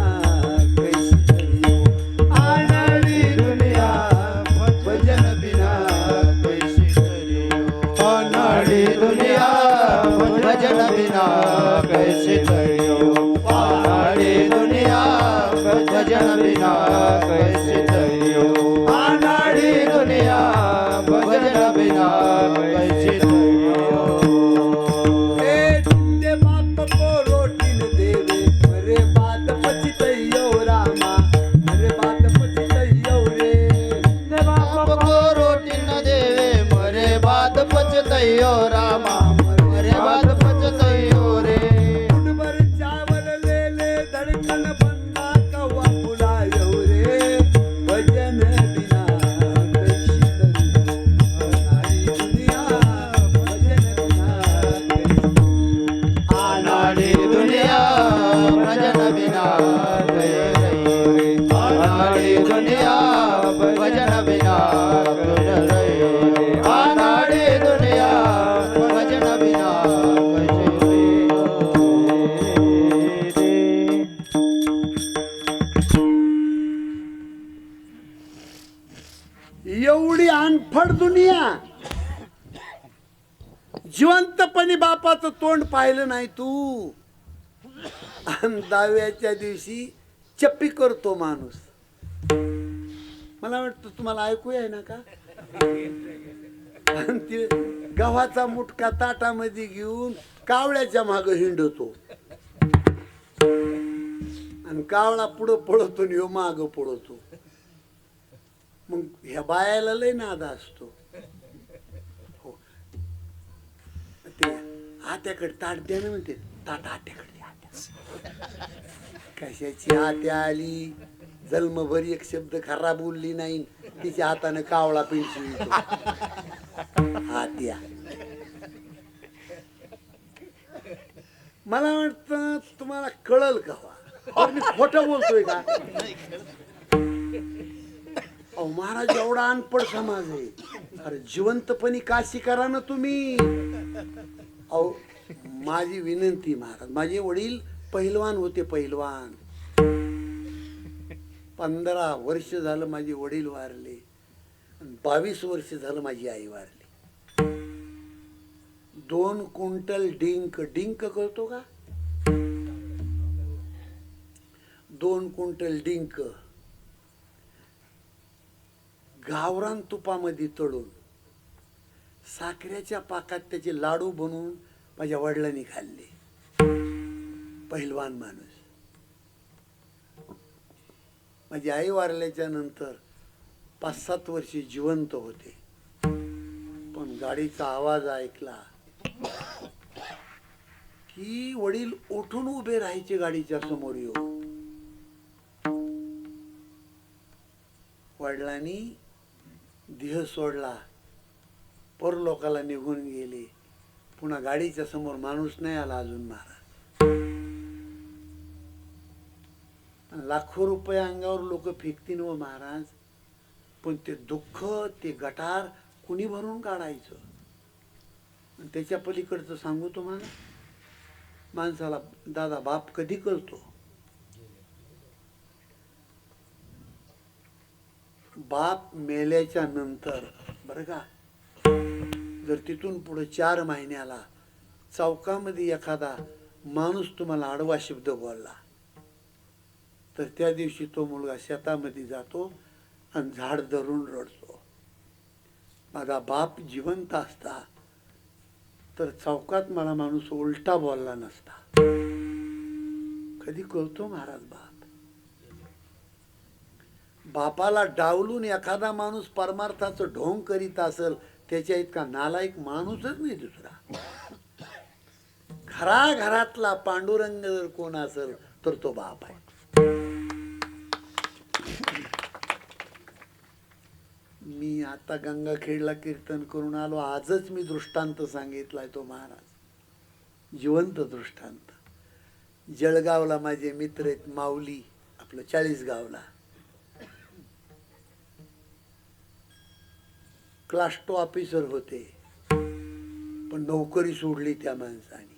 कैसी तरी अनाड़ी दुनिया, भजन बिना कैसी तरी अनाड़ी दुनिया भजन बिना कैसे तरियो, अनाड़ी दुनिया भजन बिना कैसे तरियो, अनाड़ी दुनिया भजन बिना कैसे तरियो. ए जिंदे बाप को रोटी न देवे, मरे बाद पछितैयो रामा, मरे बाद पछितैयो रे. बाप को रोटी न देवे, मरे बाद पछतैयो रामा, मरे बाद पछतैयो रे. मुठभर चावल ले ले धड़कन, बंदा कौवा बुलायो रे. भजन बिना कैसी तरी अनाड़ी दुनिया, भजन बिना कैसी. अनाड़ी दुनिया भजन बिना कैसे रहियो, अनाड़ी दुनिया भजन बिना कैसे रहियो, अनाड़ी दुनिया दुनिया. जिवंतपणी बापाचं तोंड पाहिलं नाही तू. आणि 10व्याच्या दिवशी चप्पी करतो माणूस. मला वाटतं तुम्हाला ऐकू आहे ना का. आणि ते गव्हाचा मुटका ताटामध्ये घेऊन कावळ्याच्या माग हिंडतो आणि कावळा पुढं पळतो आणि ह्यो माग पळतो. मग ह्या बायाला लय नाद असतो. हो ते आत्याकडे ताट द्या ना म्हणते. ताट आत्याकडे द्या. कशाची आत्या आली. जन्मभर एक शब्द खराब बोलली नाही. तिच्या हाताने कावळा पिंचू आत्या. मला वाटतं तुम्हाला कळल का और मी खोटं बोलतोय का. अहो महाराज एवढा अनपड समाज आहे. अरे जिवंतपणी काशी करा ना तुम्ही. अहो माझी विनंती महाराज. माझे वडील पहिलवान होते. पहिलवान 15 वर्ष झालं माझे वडील वारले. 22 वर्ष झालं माझी आई वारली. 2 क्विंटल डिंक. डिंक कळतो का. 2 क्विंटल डिंक गावरान तुपामध्ये तळून साखरेच्या पाकात त्याचे लाडू बनवून माझ्या वडिलांनी खाल्ले. पहिलवान माणूस. माझी आई वारल्याच्या नंतर 5-7 वर्षे जिवंत होते. पण गाडीचा आवाज ऐकला की वडील उठून उभे राहायचे गाडीच्या समोर येऊन. वडिलांनी देह सोडला. परलोकाला निघून गेले. पुन्हा गाडीच्या समोर माणूस नाही आला अजून महाराज. लाखो रुपये अंगावर लोक फेकतील व महाराज. पण ते दुःख ते गटार कुणी भरून काढायचं. आणि त्याच्या पलीकडचं सांगू तुम्हाला. माणसाला दादा बाप कधी कळतो. बाप मेल्याच्या नंतर बरं का. जर तिथून पुढे 4 महिन्याला चौकामध्ये एखादा माणूस तुम्हाला आडवा शब्द बोलला तर त्या दिवशी तो मुलगा शेतामध्ये जातो आणि झाड धरून रडतो. माझा बाप जिवंत असता तर चौकात मला माणूस उलटा बोलला नसता. कधी कळतो महाराज बाप. बापाला डावलून एखादा माणूस परमार्थाचं ढोंग करीत असेल त्याच्या इतका नालायक माणूसच नाही दुसरा. घराघरातला पांडुरंग जर कोण असेल तर तो बाप आहे. मी आता गंगाखेडला कीर्तन करून आलो. आजच मी दृष्टांत सांगितलाय तो महाराज. जिवंत दृष्टांत. जळगावला माझे मित्र आहेत माऊली. आपलं 40गावला क्लास 2 ऑफिसर होते. पण नोकरी सोडली त्या माणसाने.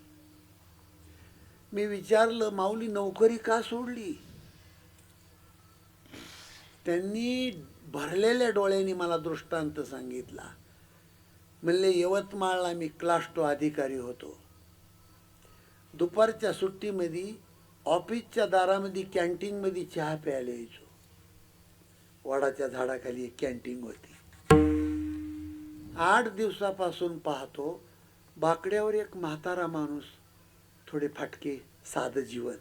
मी विचारलं माऊली नोकरी का सोडली. त्यांनी भरलेल्या डोळ्यांनी मला दृष्टांत सांगितला. म्हणले यवतमाळला मी क्लास 2 अधिकारी होतो. दुपारच्या सुट्टीमध्ये ऑफिसच्या दारामध्ये कॅन्टीनमध्ये चहा प्यायला यायचो. वडाच्या झाडाखाली एक कॅन्टीन होती. 8 दिवसापासून पाहतो बाकड्यावर एक म्हातारा माणूस. थोडे फाटके साधं जीवन.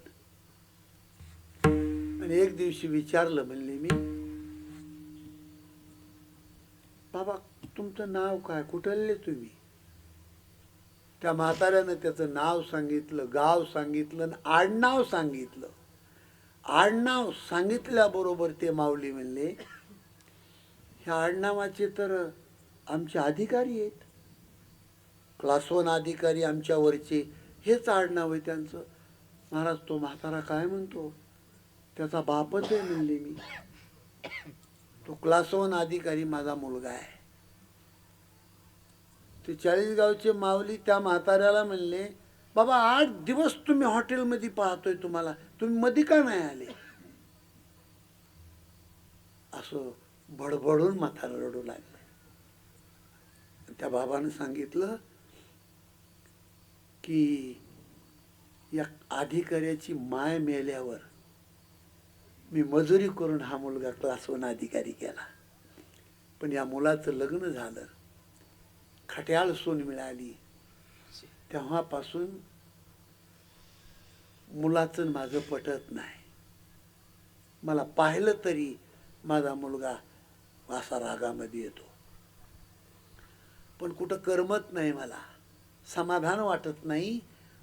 आणि एक दिवशी विचारलं म्हणले मी बाबा तुमचं नाव काय कुठले तुम्ही. त्या म्हाताऱ्यानं त्याचं नाव सांगितलं गाव सांगितलं आणि आडनाव सांगितलं. आडनाव सांगितल्याबरोबर ते माऊली म्हणले ह्या आडनावाचे तर आमचे अधिकारी आहेत. क्लास 1 अधिकारी आमच्या वरचे हेच आडनाव आहे त्यांचं. महाराज तो म्हातारा काय म्हणतो त्याचा बापच आहे म्हणले मी. तो क्लास 1 अधिकारी माझा मुलगा आहे. ते 40गावचे माऊली त्या म्हाताऱ्याला म्हणले बाबा 8 दिवस तुम्ही हॉटेलमध्ये पाहतोय तुम्हाला तुम्ही मध्ये का नाही आले. असं बडबडून म्हातारा रडू लागले. त्या बाबानं सांगितलं की या अधिकाऱ्याची माय मेल्यावर मी मजुरी करून हा मुलगा क्लास 1 अधिकारी केला, पण या मुलाचं लग्न झालं, खट्याळ सून मिळाली, तेव्हापासून मुलाचं माझं पटत नाही. मला पाहिलं तरी माझा मुलगा असा रागामध्ये येतो, पण कुठं करमत नाही, मला समाधान वाटत नाही,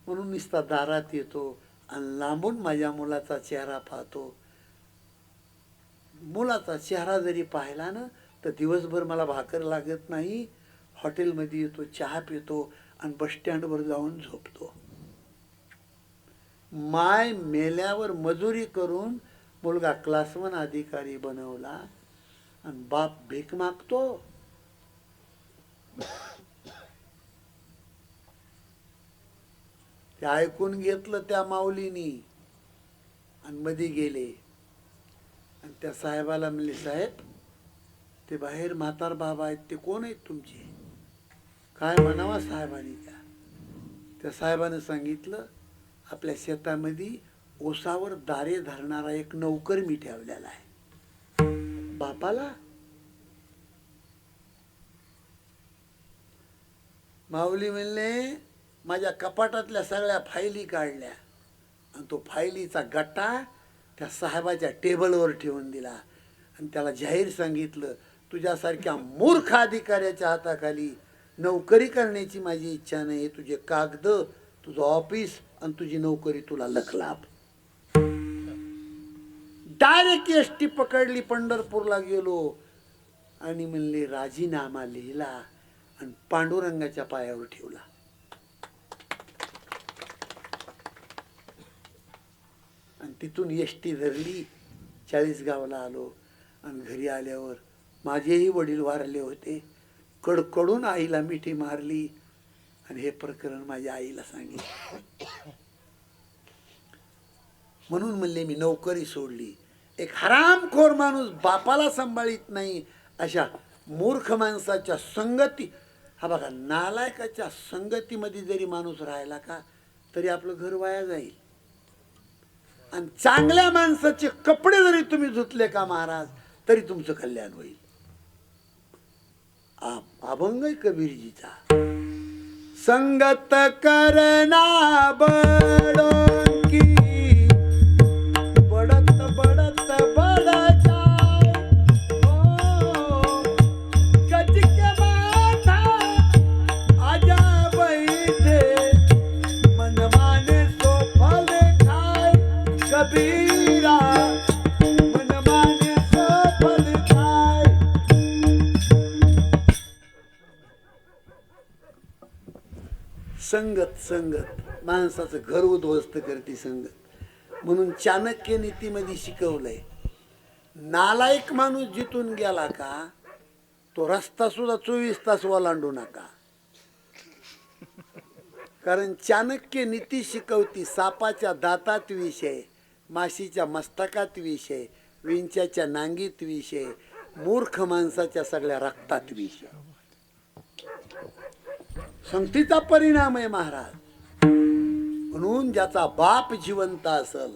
म्हणून नुसता दारात येतो आणि लांबून माझ्या मुलाचा चेहरा पाहतो. मुलाचा चेहरा जरी पाहिला ना तर दिवसभर मला भाकर लागत नाही. हॉटेलमध्ये येतो, चहा पितो आणि बस स्टँडवर जाऊन झोपतो. माय मेल्यावर मजुरी करून मुलगा क्लास 1 अधिकारी बनवला आणि बाप भीक मागतो. ते ऐकून घेतलं त्या माऊलीनी आणि मध्ये गेले आणि त्या साहेबाला म्हणले, साहेब ते बाहेर म्हातार बाबा आहेत, ते कोण आहेत तुमचे? काय म्हणावा साहेबांनी? त्या साहेबानं सांगितलं, आपल्या शेतामध्ये ओसावर दारे धरणारा एक नौकर मी ठेवलेला आहे. बापाला माऊली म्हणले, माझ्या कपाटातल्या सगळ्या फायली काढल्या आणि तो फायलीचा गट्टा त्या साहेबाच्या टेबलवर ठेवून दिला आणि त्याला जाहीर सांगितलं, तुझ्यासारख्या मूर्ख अधिकाऱ्याच्या हाताखाली नोकरी करण्याची माझी इच्छा नाही. तुझे कागद, तुझं ऑफिस आणि तुझी नोकरी तुला लखलाभ. डायरेक्ट एसटी पकडली, पंढरपूरला गेलो आणि म्हणले राजीनामा लिहिला आणि पांडुरंगाच्या पायावर ठेवला. आणि तिथून एसटी धरली, 40 गावाला आलो आणि घरी आल्यावर माझेही वडील वारले होते. कडकडून आईला मिठी मारली आणि हे प्रकरण माझ्या आईला सांगितलं. म्हणून म्हणले मी नोकरी सोडली. एक हरामखोर माणूस बापाला सांभाळीत नाही अशा मूर्ख माणसाच्या संगती, हा बघा, नालायकाच्या संगतीमध्ये जरी माणूस राहिला का तरी आपलं घर वाया जाईल. आणि चांगल्या माणसाचे कपडे जरी तुम्ही धुतले का महाराज तरी तुमचं कल्याण होईल. अभंग आहे कबीरजीचा. संगत करना बड़ों की, बढ़त बढ़त बढ़ जाए, ओ गज के माथा आजा बैठे, मन माने सो फल खाए, कबीरा मन माने सो फल खाए. संगत संगत माणसाचं घर उद्ध्वस्त करते संगत. म्हणून चाणक्य नीतीमध्ये शिकवलंय, नालायक माणूस जिथून गेला का तो रस्ता सुद्धा 24 तास ओलांडू नका. कारण चाणक्य नीती शिकवती, सापाच्या दातात विषय, माशीच्या मस्तकात विषय, विंच्याच्या नांगीत विषय, मूर्ख माणसाच्या सगळ्या रक्तात विषय. संगतीचा परिणाम आहे महाराज. म्हणून ज्याचा बाप जिवंत असल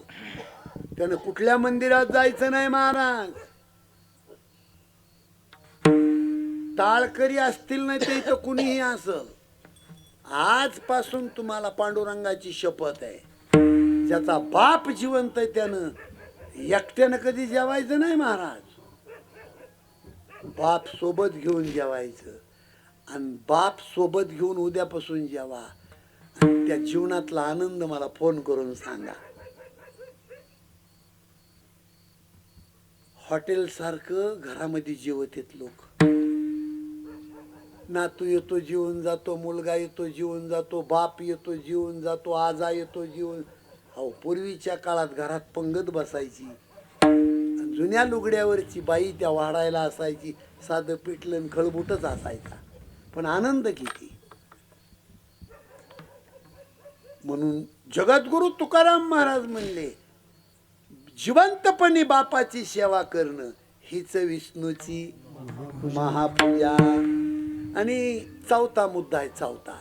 त्यानं कुठल्या मंदिरात जायचं नाही महाराज. टाळकरी असतील नाही ते इथं कुणीही असल, आजपासून तुम्हाला पांडुरंगाची शपथ आहे, ज्याचा बाप जिवंत आहे त्यानं एकट्यानं कधी जेवायचं नाही महाराज. बाप सोबत घेऊन जेवायचं आणि बाप सोबत घेऊन उद्यापासून जेवा. त्या जीवनातला आनंद मला फोन करून सांगा. हॉटेल सारखं घरामध्ये जेवतात लोक. नातू येतो जेवून जातो, मुलगा येतो जेवून जातो, बाप येतो जेवून जातो, आजा येतो जेवून. अहो, पूर्वीच्या काळात घरात पंगत बसायची, जुन्या लुगड्यावरची बाई त्या वाढायला असायची, साधं पिठलं खळबुटच असायचा, पण आनंद किती. म्हणून जगद्गुरु तुकाराम महाराज म्हणले, जिवंतपणी बापाची सेवा करणं हीच विष्णूची महापूजा. आणि चौथा मुद्दा आहे, चौथा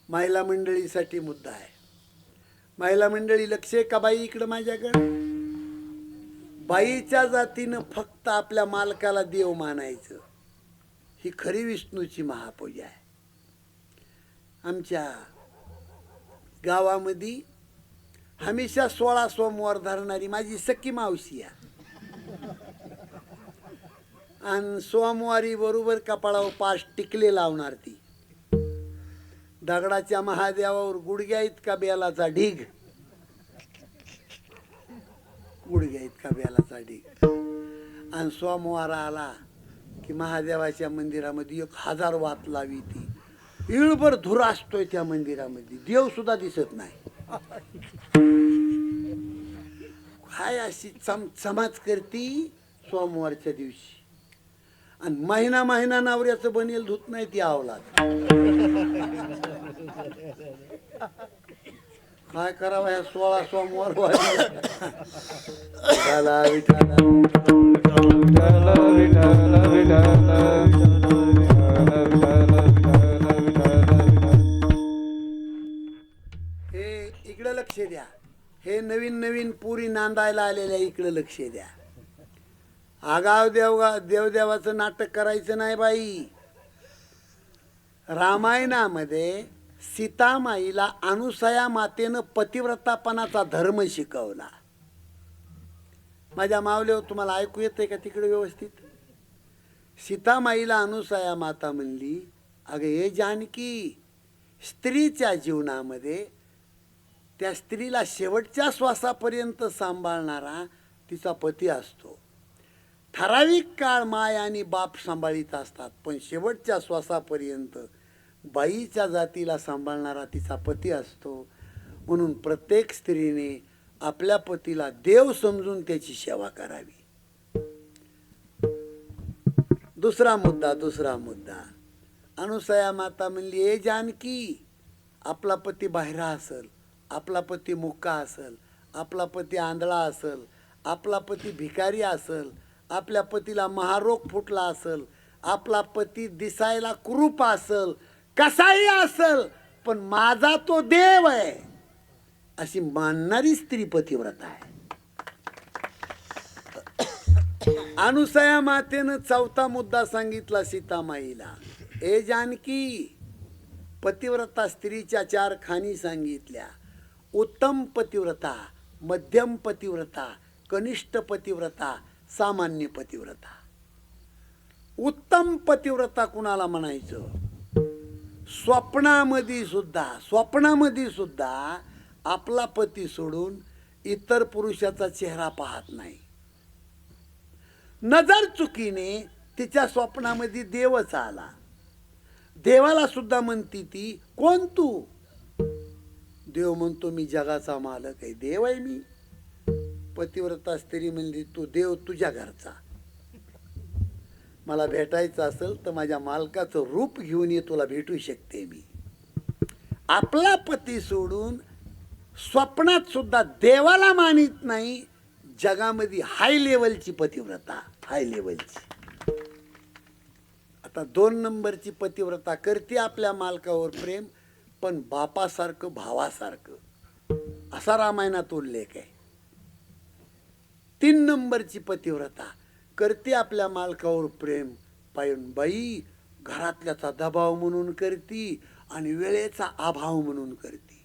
महिला मंडळीसाठी मुद्दा आहे. महिला मंडळी लक्ष आहे का बाई इकडं माझ्याकडं? बाईच्या जातीनं फक्त आपल्या मालकाला देव मानायचं, ही खरी विष्णूची महापूजा आहे. आमच्या गावामध्ये हमेशा 16 सोमवार धरणारी माझी सख्खी मावशी आहे. आणि सोमवारी बरोबर कपाळावर 5 टिकले लावणार ती. दगडाच्या महादेवावर गुडघ्या इतका बेलाचा ढीग, गुडघ्या इतका बेलाचा ढीग. आणि सोमवार आला की महादेवाच्या मंदिरामध्ये 1000 वात लावी ती. इळभर धुरा असतोय त्या मंदिरामध्ये, देव सुद्धा दिसत नाही. काय अशी चमचमाच करती सोमवारच्या दिवशी. आणि महिना महिना नवऱ्याचं बनेल धुत नाही ती आवलात. काय करावं ह्या 16 सोमवार विठाला विठाला. हे इकडे लक्ष द्या. हे नवीन नवीन पुरी नांदायला आलेल्या इकडे लक्ष द्या. आगाव देवदेवाचं नाटक करायचं नाही बाई. रामायणामध्ये सीतामाईला अनुसया मातेनं पतिव्रतापणाचा धर्म शिकवला. माझ्या मावल्यावर तुम्हाला ऐकू येतंय का तिकडे व्यवस्थित? सीतामाईला अनुसया माता म्हणली, अगं हे जानकी, स्त्रीच्या जीवनामध्ये त्या स्त्रीला शेवटच्या श्वासापर्यंत सांभाळणारा तिचा पती असतो. ठराविक काळ माय आणि बाप सांभाळीत असतात, पण शेवटच्या श्वासापर्यंत बाईच्या जातीला सांभाळणारा तिचा पती असतो. म्हणून प्रत्येक स्त्रीने आपल्या पतीला देव समजून त्याची सेवा करावी. दुसरा मुद्दा अनुसया माता म्हणली, ए जानकी, आपला पती बाहेरा असल, आपला पती मुक्का असल, आपला पती आंधळा असल, आपला पती भिकारी असल, आपल्या पतीला महारोग फुटला असल, आपला पती दिसायला कुरूप असल, कसाही असल, पण माझा तो देव आहे अशी मानणारी स्त्री पतिव्रता आहे. अनुसया मातेनं चौथा मुद्दा सांगितला सीतामाईला. ए जानकी, पतिव्रता स्त्रीच्या 4 खाणी सांगितल्या. उत्तम पतिव्रता, मध्यम पतिव्रता, कनिष्ठ पतिव्रता, सामान्य पतिव्रता. उत्तम पतिव्रता कुणाला म्हणायचं? स्वप्नामध्ये सुद्धा आपला पती सोडून इतर पुरुषाचा चेहरा पाहत नाही. नजर चुकीने तिच्या स्वप्नामध्ये देवच आला. देवाला सुद्धा म्हणती ती, कोण तू? देव म्हणतो, मी जगाचा मालक आहे, देव आहे मी. पतिव्रता स्त्री म्हणली, तू देव तुझ्या घरचा. मला भेटायचं असेल तर माझ्या मालकाचं रूप घेऊन ये, तुला भेटू शकते मी. आपला पती सोडून स्वप्नात सुद्धा देवाला मानित नाही. जगामध्ये हाय लेवलची पतिव्रता, हाय लेवलची. आता 2 नंबरची पतिव्रता करते आपल्या मालकावर प्रेम, पण बापासारखं भावासारखं, असा रामायणात उल्लेख आहे. 3 नंबरची पतिव्रता करते आपल्या मालकावर प्रेम, पण बाई घरातल्याचा दबाव म्हणून करती आणि वेळेचा अभाव म्हणून करती.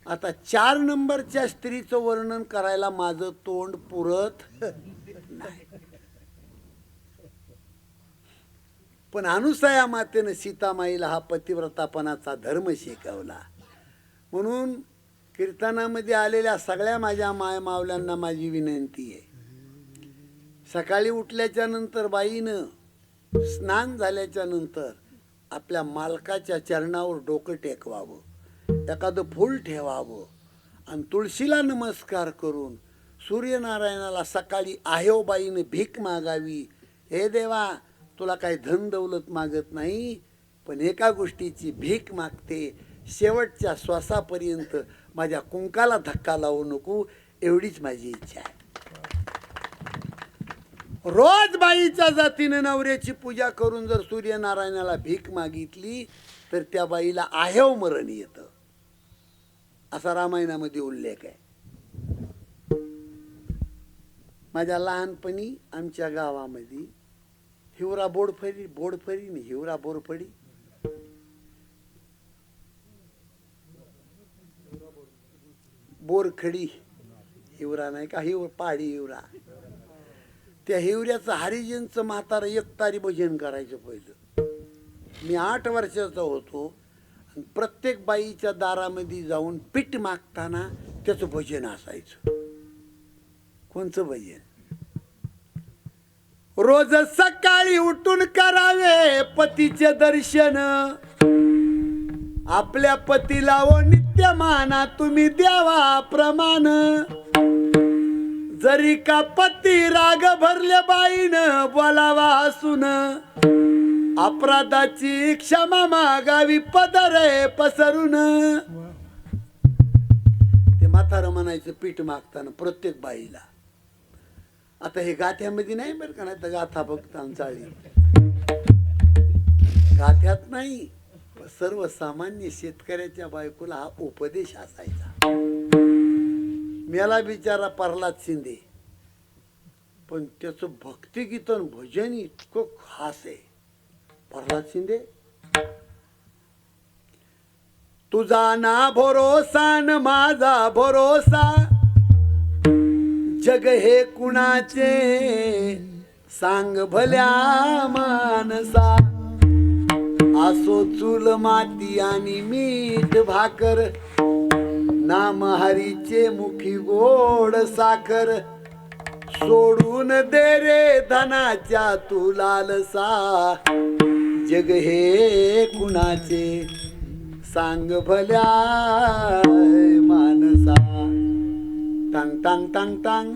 आता 4 नंबरच्या स्त्रीचं वर्णन करायला माझं तोंड पुरत नाही. पण अनुसया मातेनं सीतामाईला हा पतिव्रतापणाचा धर्म शिकवला. म्हणून कीर्तनामध्ये आलेल्या सगळ्या माझ्या मायमावल्यांना माझी विनंती आहे, सकाळी उठल्याच्या नंतर बाईनं स्नान झाल्याच्या नंतर आपल्या मालकाच्या चरणावर डोकं टेकवावं, एखादं फूल ठेवावं आणि तुळशीला नमस्कार करून सूर्यनारायणाला सकाळी आहोबाईनं भीक मागावी. हे देवा, तुला काही धन दौलत मागत नाही, पण एका गोष्टीची भीक मागते, शेवटच्या श्वासापर्यंत माझ्या कुंकाला धक्का लावू नको, एवढीच माझी इच्छा आहे. रोज बाईच्या जातीनं नवऱ्याची पूजा करून जर सूर्यनारायणाला भीक मागितली तर त्या बाईला आहेव मरण येतं, असा रामायणामध्ये उल्लेख आहे. माझ्या लहानपणी आमच्या गावामध्ये हिवरा बोडफळी नाही, हिवरा बोरफळी, बोरखडी, हिवरा नाही का, पहाडी हिवरा. त्या हिवऱ्याचं हरिजनचं म्हातारं एकतारी भजन करायचं पहिलं. मी 8 वर्षाचा होतो आणि प्रत्येक बाईच्या दारामध्ये जाऊन पीठ मागताना त्याचं भजन असायचं. कोणचं भजन? रोज सकाळी उठून करावे पतीचे दर्शन, आपल्या पतीला ओ नित्य माना तुम्ही द्यावा प्रमाण. जरी का पती राग भरले बाईनं बोलावा हसून, अपराधाची क्षमा मागावी पदरे पसरून. ते म्हातारं म्हणायचं पीठ मागताना प्रत्येक बाईला. आता हे गाथ्यामध्ये नाही बरं का, नाही तर गाथा फक्त चाळी गाथ्यात नाही, सर्वसामान्य शेतकऱ्याच्या बायकोला हा उपदेश असायचा. मेला बिचारा प्रल्हाद शिंदे, पण त्याचं भक्तिगीतन भजन इतकं खास आहे. प्रल्हाद शिंदे, तुझा ना भरोसा न माझा भरोसा, जग हे कुणाचे सांग भल्या मानसा. असो चूल माती आणि मीठ भाकर, नाम हरीचे मुखी गोड साखर. सोडून दे रे धनाच्या तू लालसा, जग हे कुणाचे सांग भल्या मानसा. टांग टांग टांग टांग,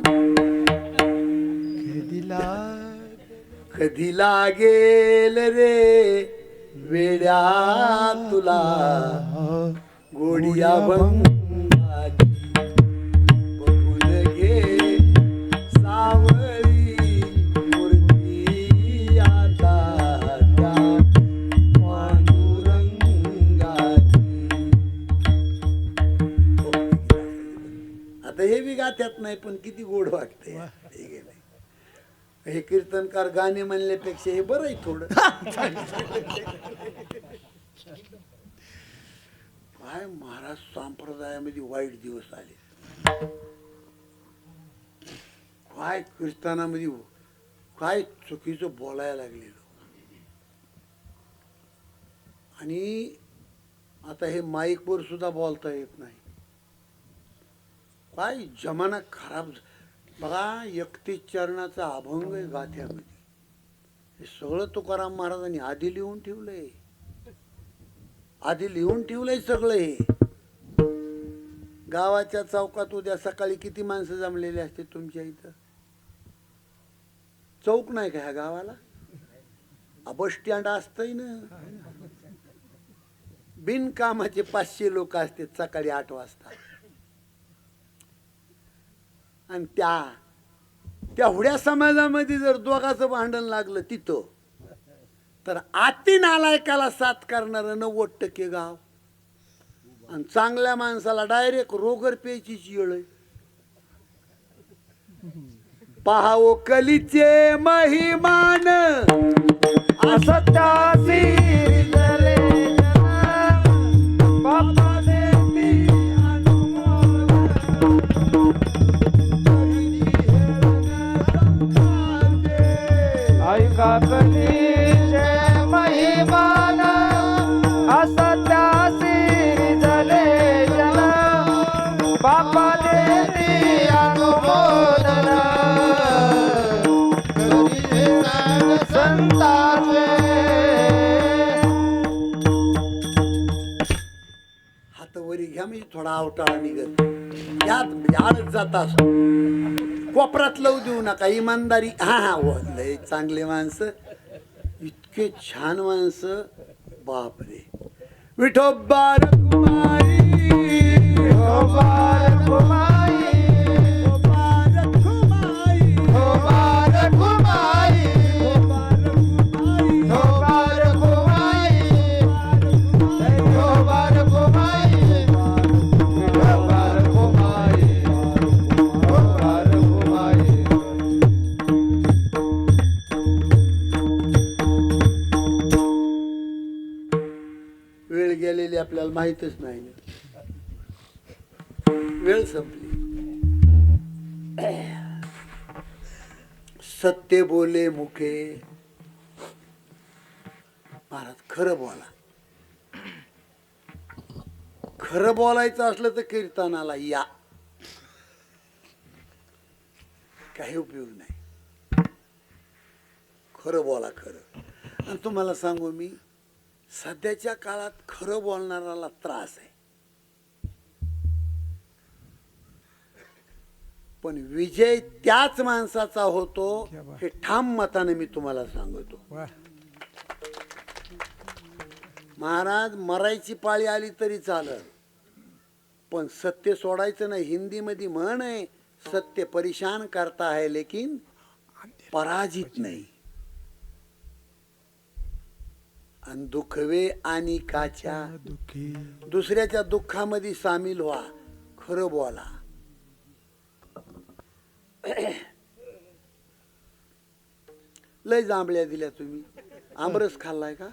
कधी लागेल रे वेड्या तुला गोडिया भंगाची. बघून घे सावळी मूर्ती आता त्या पांडुरंगाची. आता हे बी गात्यात नाही, पण किती गोड वाटतंय. हे कीर्तनकार गाणे म्हणल्यापेक्षा हे बरं आहे थोडं. काय महाराज संप्रदायामध्ये वाईट दिवस आले. काय कीर्तनामध्ये काय चुकीचं बोलायला लागलेलो. आणि आता हे माईकवर सुद्धा बोलता येत नाही. काय जमाना खराब. बघा 31 चरणाचा अभंग आहे गाथ्यामध्ये. हे सगळं तुकाराम महाराजांनी आधी लिहून ठेवलंय. आधी लिहून ठेवलंय सगळं. हे गावाच्या चौकात उद्या सकाळी किती माणसं जमलेली असते तुमच्या इथं? चौक नाही का ह्या गावाला? बस स्टँड असतंय ना. बिनकामाचे 500 लोक असते सकाळी 8 वाजता. आणि त्या हुड्या समाजामध्ये जर दोघांचं भांडण लागलं तिथं, तर अति नालायकाला साथ करणारं 90% गाव. आणि चांगल्या माणसाला डायरेक्ट रोगर प्यायची येळ आहे. पाहावो कलीचे महिमान, असत्यासी रिजले बापा देती ऐका कलीचे महिमान, असत्यासी रिजले जन बापा देती अनुमोदन. हात वरी घ्या म्हणजे थोडा अवटाळा निघत. यात आडत जातात. कोपरात लावू देऊ नका. इमानदारी. हा लय चांगले माणसं, इतके छान माणसं. बापरे. विठोबा रखुमाई, विठोबा रखुमाई, विठोबा रखुमाई, विठोबा रखुमाई. गेलेली आपल्याला माहीतच नाही ना. वेळ संपली. सत्य बोले मुखे. महाराज खरं बोला. खरं बोलायचं असलं तर कीर्तनाला या, काही उपयोग नाही. खरं बोला खरं. आणि तुम्हाला सांगू मी, सध्याच्या काळात खरं बोलणाऱ्याला त्रास आहे, पण विजय त्याच माणसाचा होतो हे ठाम मताने मी तुम्हाला सांगतो. वा महाराज मरायची पाळी आली तरी चालत, पण सत्य सोडायचं नाही. हिंदी मध्ये म्हण आहे, सत्य परेशान करता है लेकिन पराजित नाही. आणि दुखवे आणि काच्या दुःखी दुसऱ्याच्या दुःखामध्ये सामील व्हा. खरं बोला. लय जांभळ्या दिल्या तुम्ही. आमरस खाल्लाय का?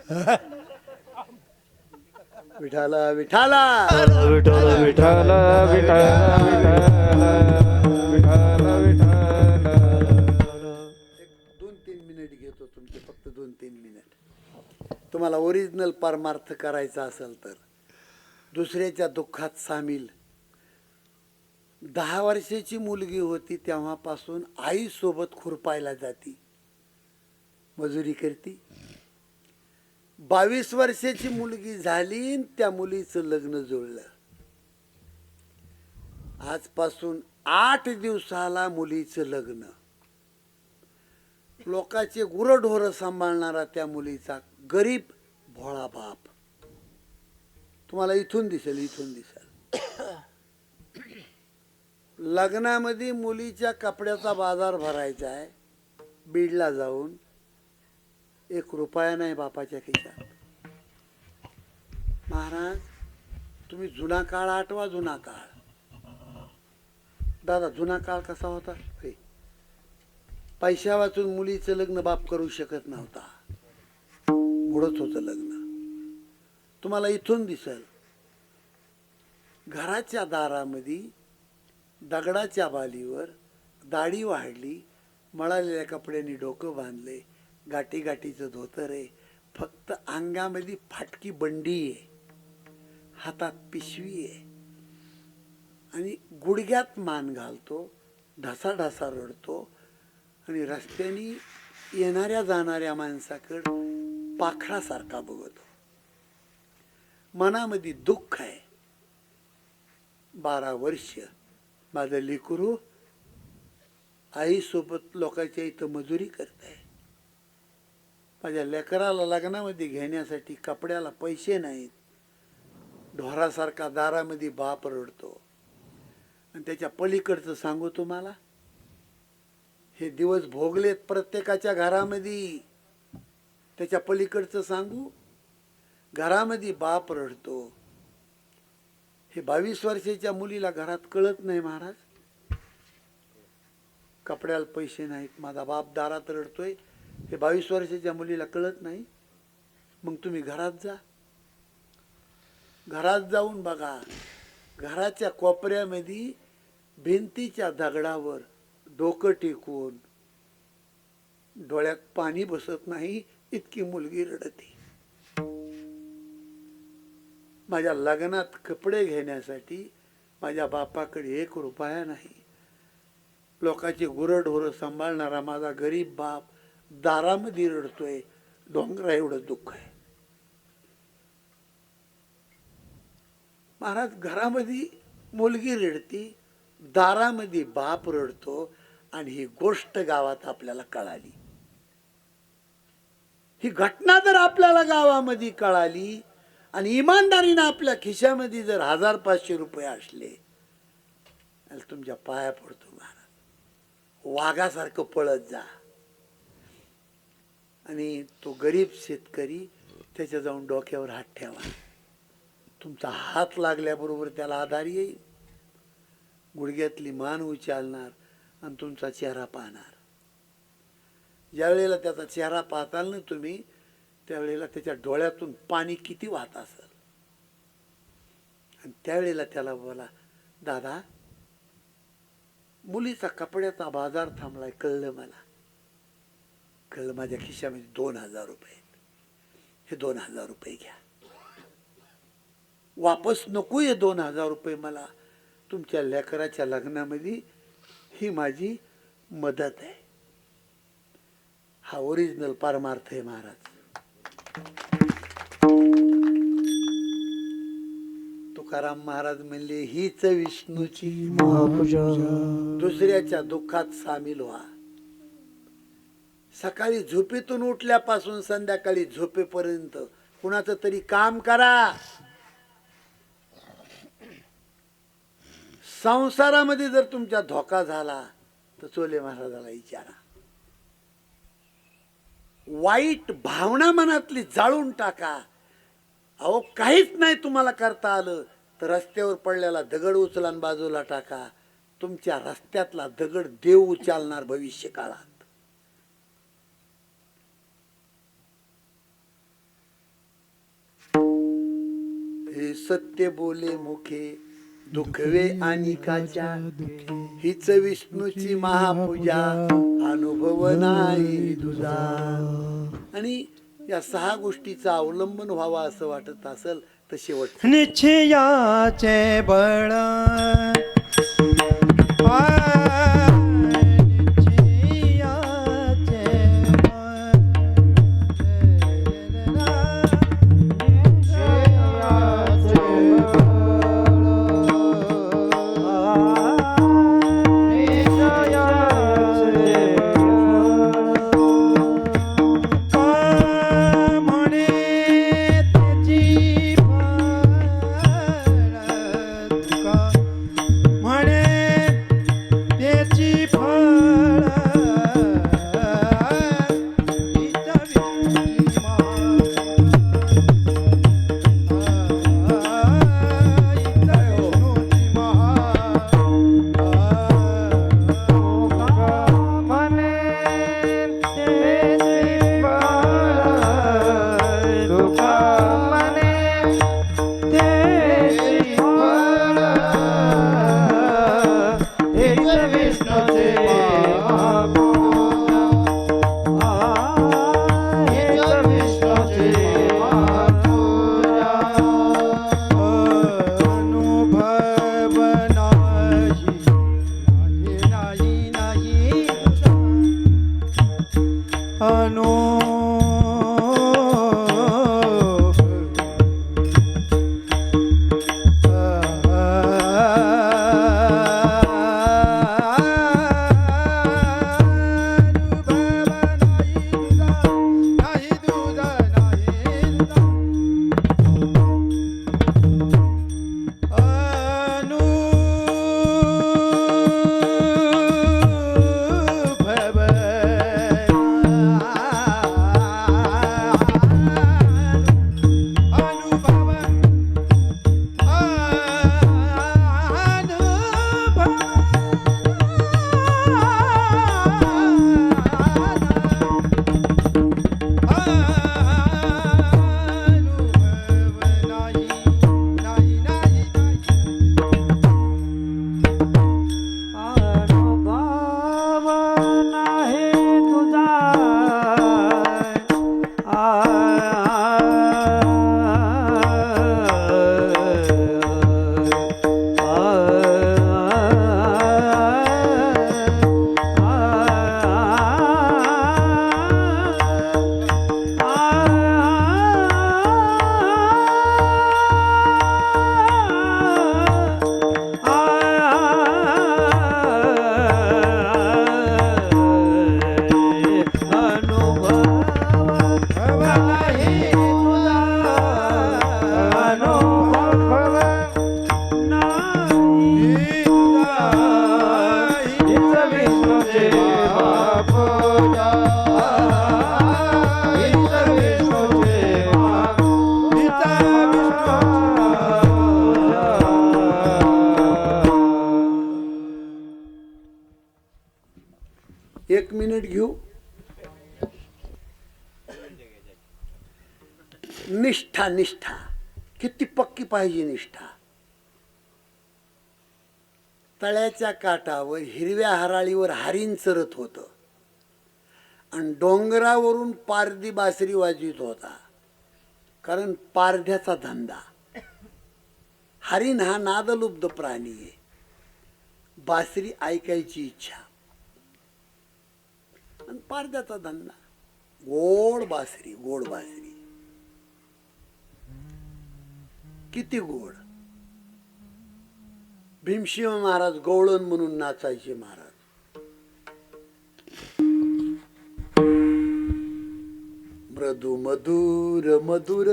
विठाला विठाला. विठ्ठल विठ्ठल दोन तीन मिनिट घेतो तुमचे, फक्त 2-3 मिनिट. तुम्हाला ओरिजिनल परमार्थ करायचा असेल तर दुसऱ्याच्या दुःखात सामील. 10 वर्षाची मुलगी होती तेव्हापासून आई सोबत खुरपायला जाती, मजुरी करती. 22 वर्षाची मुलगी झाली, त्या मुलीचं लग्न जुळलं. आजपासून 8 दिवसाला मुलीचं लग्न. लोकांचे गुरढोर सांभाळणारा त्या मुलीचा गरीब भोळा बाप. तुम्हाला इथून दिसेल, इथून दिसेल. लग्नामध्ये मुलीच्या कपड्याचा बाजार भरायचा आहे. बीडला जाऊन 1 रुपया नाही बापाच्या खिशात. महाराज तुम्ही जुना काळ आठवा. जुना काळ दादा, जुना काळ कसा होता? पैशा वाचून मुलीचं लग्न बाप करू शकत नव्हता, मुडत होतं लग्न. तुम्हाला इथून दिसल, घराच्या दारामध्ये दगडाच्या बालीवर दाढी वाढली, मळालेल्या कपड्यांनी डोकं बांधले, गाठी गाठीचं धोतर आहे, फक्त अंगामध्ये फाटकी बंडी आहे, हातात पिशवी आहे आणि गुडघ्यात मान घालतो, ढसा ढसा रडतो आणि रस्त्याने येणाऱ्या जाणाऱ्या माणसाकडं पाखरासारखा बघतो. मनामध्ये दुःख आहे. 12 वर्ष माझं लेकरू आईसोबत लोकांच्या इथं मजुरी करत आहे. माझ्या लेकराला लग्नामध्ये घेण्यासाठी कपड्याला पैसे नाहीत. ढोरासारखा दारामध्ये बाप रडतो. आणि त्याच्या पलीकडचं सांगू तुम्हाला, हे दिवस भोगलेत प्रत्येकाच्या घरामध्ये. त्याच्या पलीकडचं सांगू, घरामध्ये बाप रडतो. हे 22 वर्षाच्या मुलीला घरात कळत नाही महाराज, कपड्याला पैसे नाहीत, माझा बाप दारात रडतोय. हे 22 वर्षाच्या मुलीला कळत नाही. मग तुम्ही घरात जा, घरात जाऊन बघा. घराच्या कोपऱ्यामध्ये भिंतीच्या दगडावर डोकं टेकवून डोळ्यात पाणी बसत नाही इतकी मुलगी रडते. माझ्या लग्नात कपडे घेण्यासाठी माझ्या बापाकडे 1 रुपया नाही. लोकांचे गुरढोरं सांभाळणारा माझा गरीब बाप दारामध्ये रडतोय. डोंगरा एवढं दुःख आहे महाराज. घरामध्ये मुलगी रडती, दारामध्ये बाप रडतो, आणि ही गोष्ट गावात आपल्याला कळाली. ही घटना जर आपल्याला गावामध्ये कळाली आणि इमानदारीनं आपल्या खिशामध्ये जर 1000-500 रुपये असले, तुमच्या पाया पडतो महाराज, वाघासारखं पळत जा. आणि तो गरीब शेतकरी त्याच्या जाऊन डोक्यावर हात ठेवा. तुमचा हात लागल्याबरोबर त्याला आधार येईल. गुडघ्यातली मान उचलणार आणि तुमचा चेहरा पाहणार. ज्या वेळेला त्याचा चेहरा पाहताल ना तुम्ही, त्यावेळेला त्याच्या डोळ्यातून पाणी किती वाहत असेल. आणि त्यावेळेला त्याला बोला, दादा मुलीचा कपड्याचा बाजार थांबलाय, कळलं मला, कळलं. माझ्या खिशामध्ये 2,000 रुपये आहेत. हे 2,000 रुपये घ्या, वापस नको हे 2,000 रुपये मला. तुमच्या लेकराच्या लग्नामध्ये ही माझी मदत आहे. हा ओरिजिनल परमार्थ आहे महाराज. तुकाराम महाराज म्हणले, हीच विष्णूची महापूजा दुसऱ्याच्या दुःखात सामील व्हा. सकाळी झोपेतून उठल्यापासून संध्याकाळी झोपेपर्यंत कुणाचं तरी काम करा. संसारामध्ये जर तुमचा धोका झाला तर चोले महाराजाला विचारा. वाईट भावना मनातली जाळून टाका. अहो काहीच नाही तुम्हाला करता आलं तर रस्त्यावर पडलेला दगड उचला आणि बाजूला टाका. तुमच्या रस्त्यातला दगड देव उचलणार भविष्य काळात. हे सत्य बोले मुखे दुखवे अनिकाच्या, हीच विष्णूची महापूजा अनुभव नाही तुझा. आणि या 6 गोष्टीचा अवलंबन व्हावा असं वाटत असेल तर शेवट निश्चयाचे बळ एक मिनिट घेऊ. निष्ठा, निष्ठा किती पक्की पाहिजे निष्ठा. तळ्याच्या काठावर हिरव्या हराळीवर हरिण चरत होतं आणि डोंगरावरून पारधी बासरी वाजवीत होता. कारण पारध्याचा धंदा. हरिण हा नादलुब्ध प्राणी आहे. बासरी ऐकायची इच्छा आणि पारध्याचा धंदा. गोड बासरी, गोड बासरी, किती गोड. भीमसिंह महाराज गवळण म्हणून नाचायचे महाराज. मृदू मधुर मधुर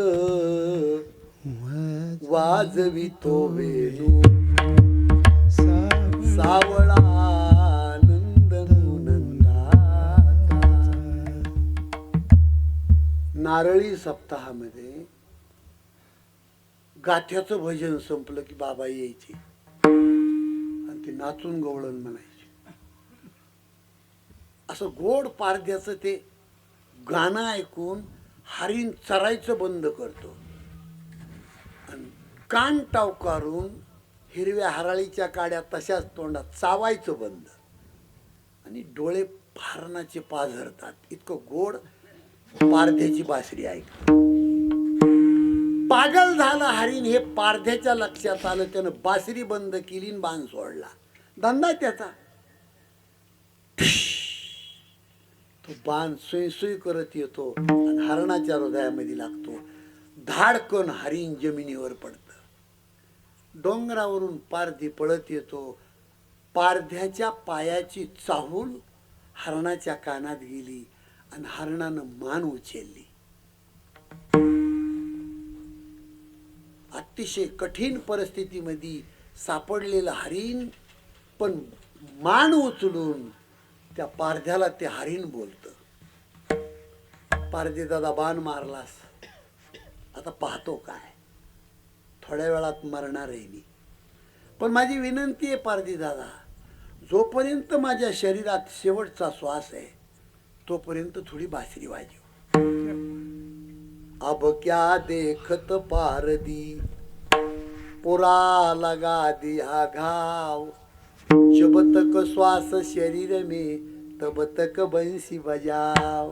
वाजवितो वेणू सावळा नारळी सप्ताहामध्ये गाथ्याचं भजन संपलं की बाबा यायचे आणि ते नाचून गवळण म्हणायचे. असं गोड पारध्याचं ते गाणं ऐकून हरिण चरायचं बंद करतो आणि कान टावकारून हिरव्या हराळीच्या काड्या तशाच तोंडात चावायचं बंद आणि डोळे फारणाचे पाझरतात. इतकं गोड पारध्याची बासरी ऐक. पागल झाला हरिण हे पारध्याच्या लक्षात आलं. त्यानं बासरी बंद केली आणि बाण सोडला. धंदा त्याचा. तो बाण सुई सुई करत येतो आणि हरणाच्या हृदयामध्ये लागतो. धाडकन हरिण जमिनीवर पडतं. डोंगरावरून पारधी पळत येतो. पारध्याच्या पायाची चाहूल हरणाच्या कानात गेली आणि हरणानं मान उचलली. अतिशय कठीण परिस्थितीमध्ये सापडलेलं हरिण पण मान उचलून त्या पारध्याला ते हरिण बोलतं. पारधी दादा बाण मारलास, आता पाहतो काय, थोड्या वेळात मरणार आहे मी, पण माझी विनंती आहे पारधी दादा, जोपर्यंत माझ्या शरीरात शेवटचा श्वास आहे तोपर्यंत थोडी बासरी वाजव. अब क्या देखत पारदी पुरा लगा दिया घाव, जब तक श्वास शरीर में तब तक बंसी बजाव.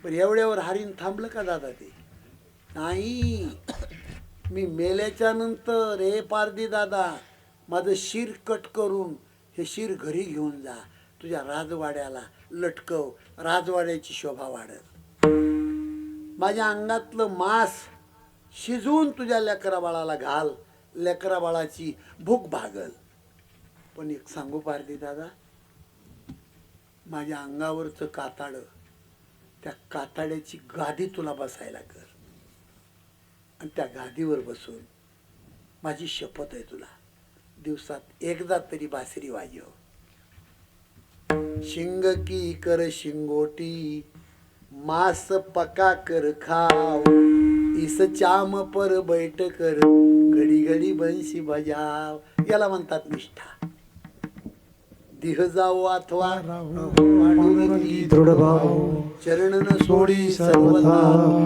पण एवढ्यावर हरिण थांबलं का दादा? ते नाही. मी मेल्याच्या नंतर हे पारधी दादा माझं शिर कट करून हे शिर घरी घेऊन जा, तुझ्या राजवाड्याला लटकव, राजवाड्याची शोभा वाढल. माझ्या अंगातलं मांस शिजवून तुझ्या लेकरा बाळाला घाल, लेकरा बाळाची भूक भागल. पण एक सांगू पारधी दादा, माझ्या अंगावरचं काताड, त्या काताड्याची गादी तुला बसायला कर आणि त्या गादीवर बसून माझी शपथ आहे तुला, दिवसात एकदा तरी बासरी वाजव. शिंग की कर शिंगोटी, मांस पका कर खाव, इस चाम पर बैठ कर, घडी घडी बंशी बजाव. याला म्हणतात निष्ठा. दिह जाओ अथवा पांडुरंगी दृढ भाव, चरण न सोडी सर्वथा,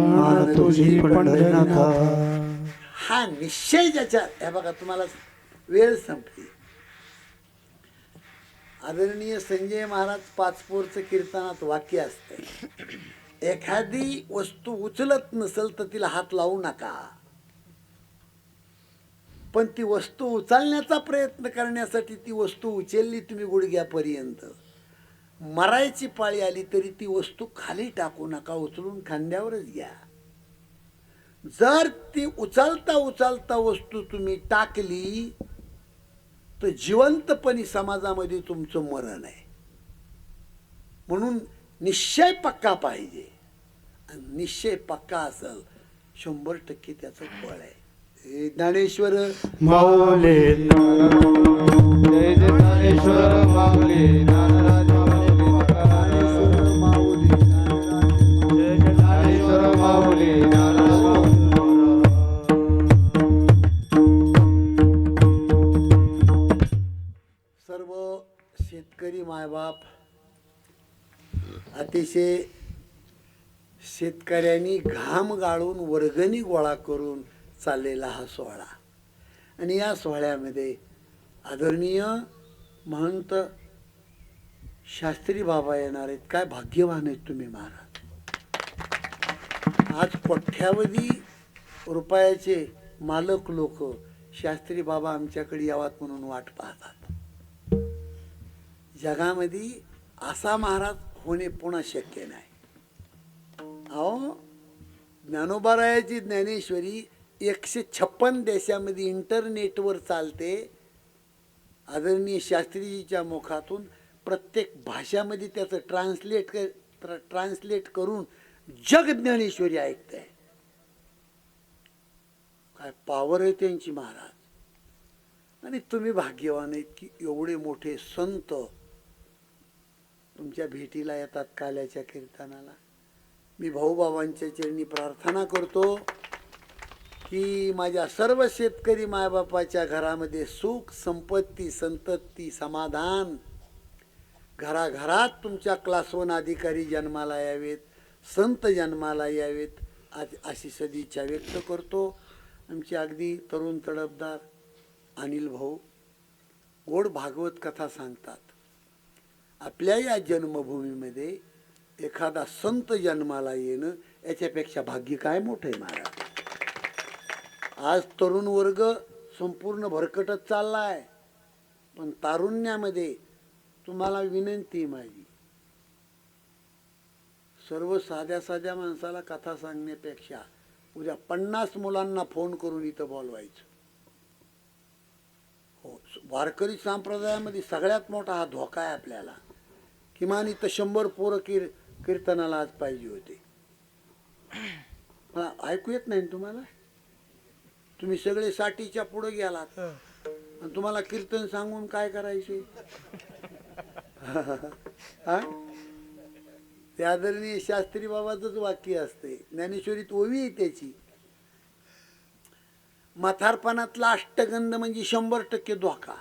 मान तुझी पंढरीनाथा. हा निश्चय ज्याच्या, हे बघा तुम्हाला वेळ संपली. आदरणीय संजय महाराज पाचपोरचं कीर्तनात वाक्य असते, एखादी वस्तू उचलत नसेल तर तिला हात लावू नका, पण ती वस्तू उचलण्याचा प्रयत्न करण्यासाठी ती वस्तू उचलली तुम्ही गुडघ्यापर्यंत, मरायची पाळी आली तरी ती वस्तू खाली टाकू नका, उचलून खांद्यावरच घ्या. जर ती उचलता उचलता वस्तू तुम्ही टाकली तर जिवंतपणी समाजामध्ये तुमचं मरण आहे. म्हणून निश्चय पक्का पाहिजे. आणि निश्चय पक्का असेल 100% त्याचं बळ आहे. हे ज्ञानेश्वर माऊली जय जय ज्ञानेश्वर माऊली ज्ञानराज माऊली जय जय ज्ञानेश्वर माऊली ज्ञानराज. सर्व शेतकरी मायबाप, अतिशय शेतकऱ्यांनी घाम गाळून वर्गणी गोळा करून चाललेला हा सोहळा, आणि या सोहळ्यामध्ये आदरणीय महंत शास्त्री बाबा येणार आहेत. काय भाग्यवान आहेत तुम्ही महाराज. आज कोट्यावधी रुपयाचे मालक लोक शास्त्री बाबा आमच्याकडे यावात म्हणून वाट पाहतात. जगामध्ये असा महाराज होणे पुन्हा शक्य नाही. अहो ज्ञानोबारायाची ज्ञानेश्वरी 156 देशामध्ये इंटरनेटवर चालते. आदरणीय शास्त्रीजीच्या मुखातून प्रत्येक भाषामध्ये त्याचं ट्रान्सलेट करून जग ज्ञानेश्वरी ऐकत आहे. काय पावर आहे त्यांची महाराज. आणि तुम्ही भाग्यवान आहेत की एवढे मोठे संत तुमच्या भेटीला येतात काल्याच्या कीर्तनाला. मी भाऊबाबांच्या चरणी प्रार्थना करतो की माझ्या सर्व शेतकरी मायबापाच्या घरामध्ये सुख संपत्ती संतती समाधान, घराघरात तुमच्या क्लास 1 अधिकारी जन्माला यावेत, संत जन्माला यावेत अशी सदिच्छा व्यक्त करतो. आमचे अगदी तरुण तडफदार अनिल भाऊ गोड भागवत कथा सांगतात. आपल्या या जन्मभूमीमध्ये एखादा संत जन्माला येणं याच्यापेक्षा भाग्य काय मोठं आहे महाराज. आज तरुण वर्ग संपूर्ण भरकटत चालला आहे. पण तारुण्यामध्ये तुम्हाला विनंती माझी, सर्व साध्या साध्या माणसाला कथा सांगण्यापेक्षा उद्या 50 मुलांना फोन करून इथं बोलवायचं. हो, वारकरी संप्रदायामध्ये सगळ्यात मोठा हा धोका आहे आपल्याला. किमान इथं 100 पोरं कीर्तनाला आज पाहिजे होते. मला ऐकू येत नाही तुम्हाला. तुम्ही सगळे साठीच्या पुढे गेलात आणि तुम्हाला कीर्तन सांगून काय करायचे. हा, ते आदरणीय शास्त्री बाबाचंच वाक्य असते. ज्ञानेश्वरीत ओवी आहे त्याची. म्हातारपणातला अष्टगंध म्हणजे 100% धोका.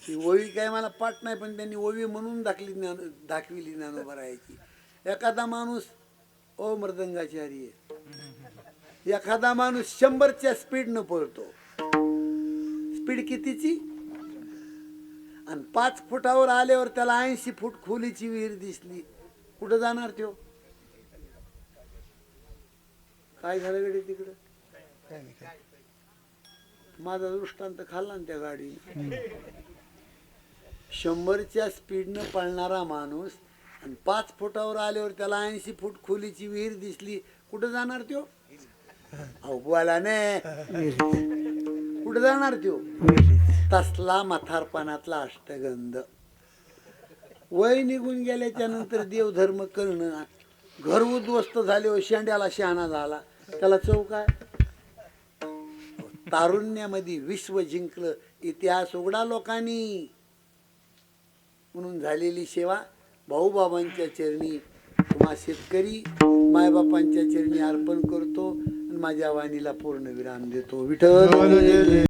ती ओवी काय मला पाठ नाही, पण त्यांनी ओवी म्हणून दाखविली ज्ञानोबारायाची. एखादा माणूस ओ मृदंगाचारी आहे, एखादा माणूस 100च्या स्पीडनं पळतो. स्पीड कितीची? आणि 5 फुटावर आल्यावर त्याला 80 फूट खोलीची विहीर दिसली, कुठं जाणार त्यो? काय झालं गडे तिकडं? माझा दृष्टांत खाल्ला ना त्या गाडीने. 100च्या स्पीडनं पळणारा माणूस आणि 5 फुटावर आल्यावर त्याला 80 फूट खोलीची विहीर दिसली, कुठं जाणार त्यो? अहो बोला ने, कुठं जाणार त्यो? तसला म्हातारपणातला अष्टगंध. वय निघून गेल्याच्या नंतर देवधर्म करणं, घर उद्ध्वस्त झाले, शेंड्याला शहाणा झाला, त्याला चव काय? तारुण्यामध्ये विश्व जिंकलं, इतिहास उघडा लोकांनी. म्हणून झालेली सेवा भाऊबाबांच्या चरणी तुम्हा शेतकरी मायबापांच्या चरणी अर्पण करतो आणि माझ्या वाणीला पूर्ण विराम देतो. विठ्ठल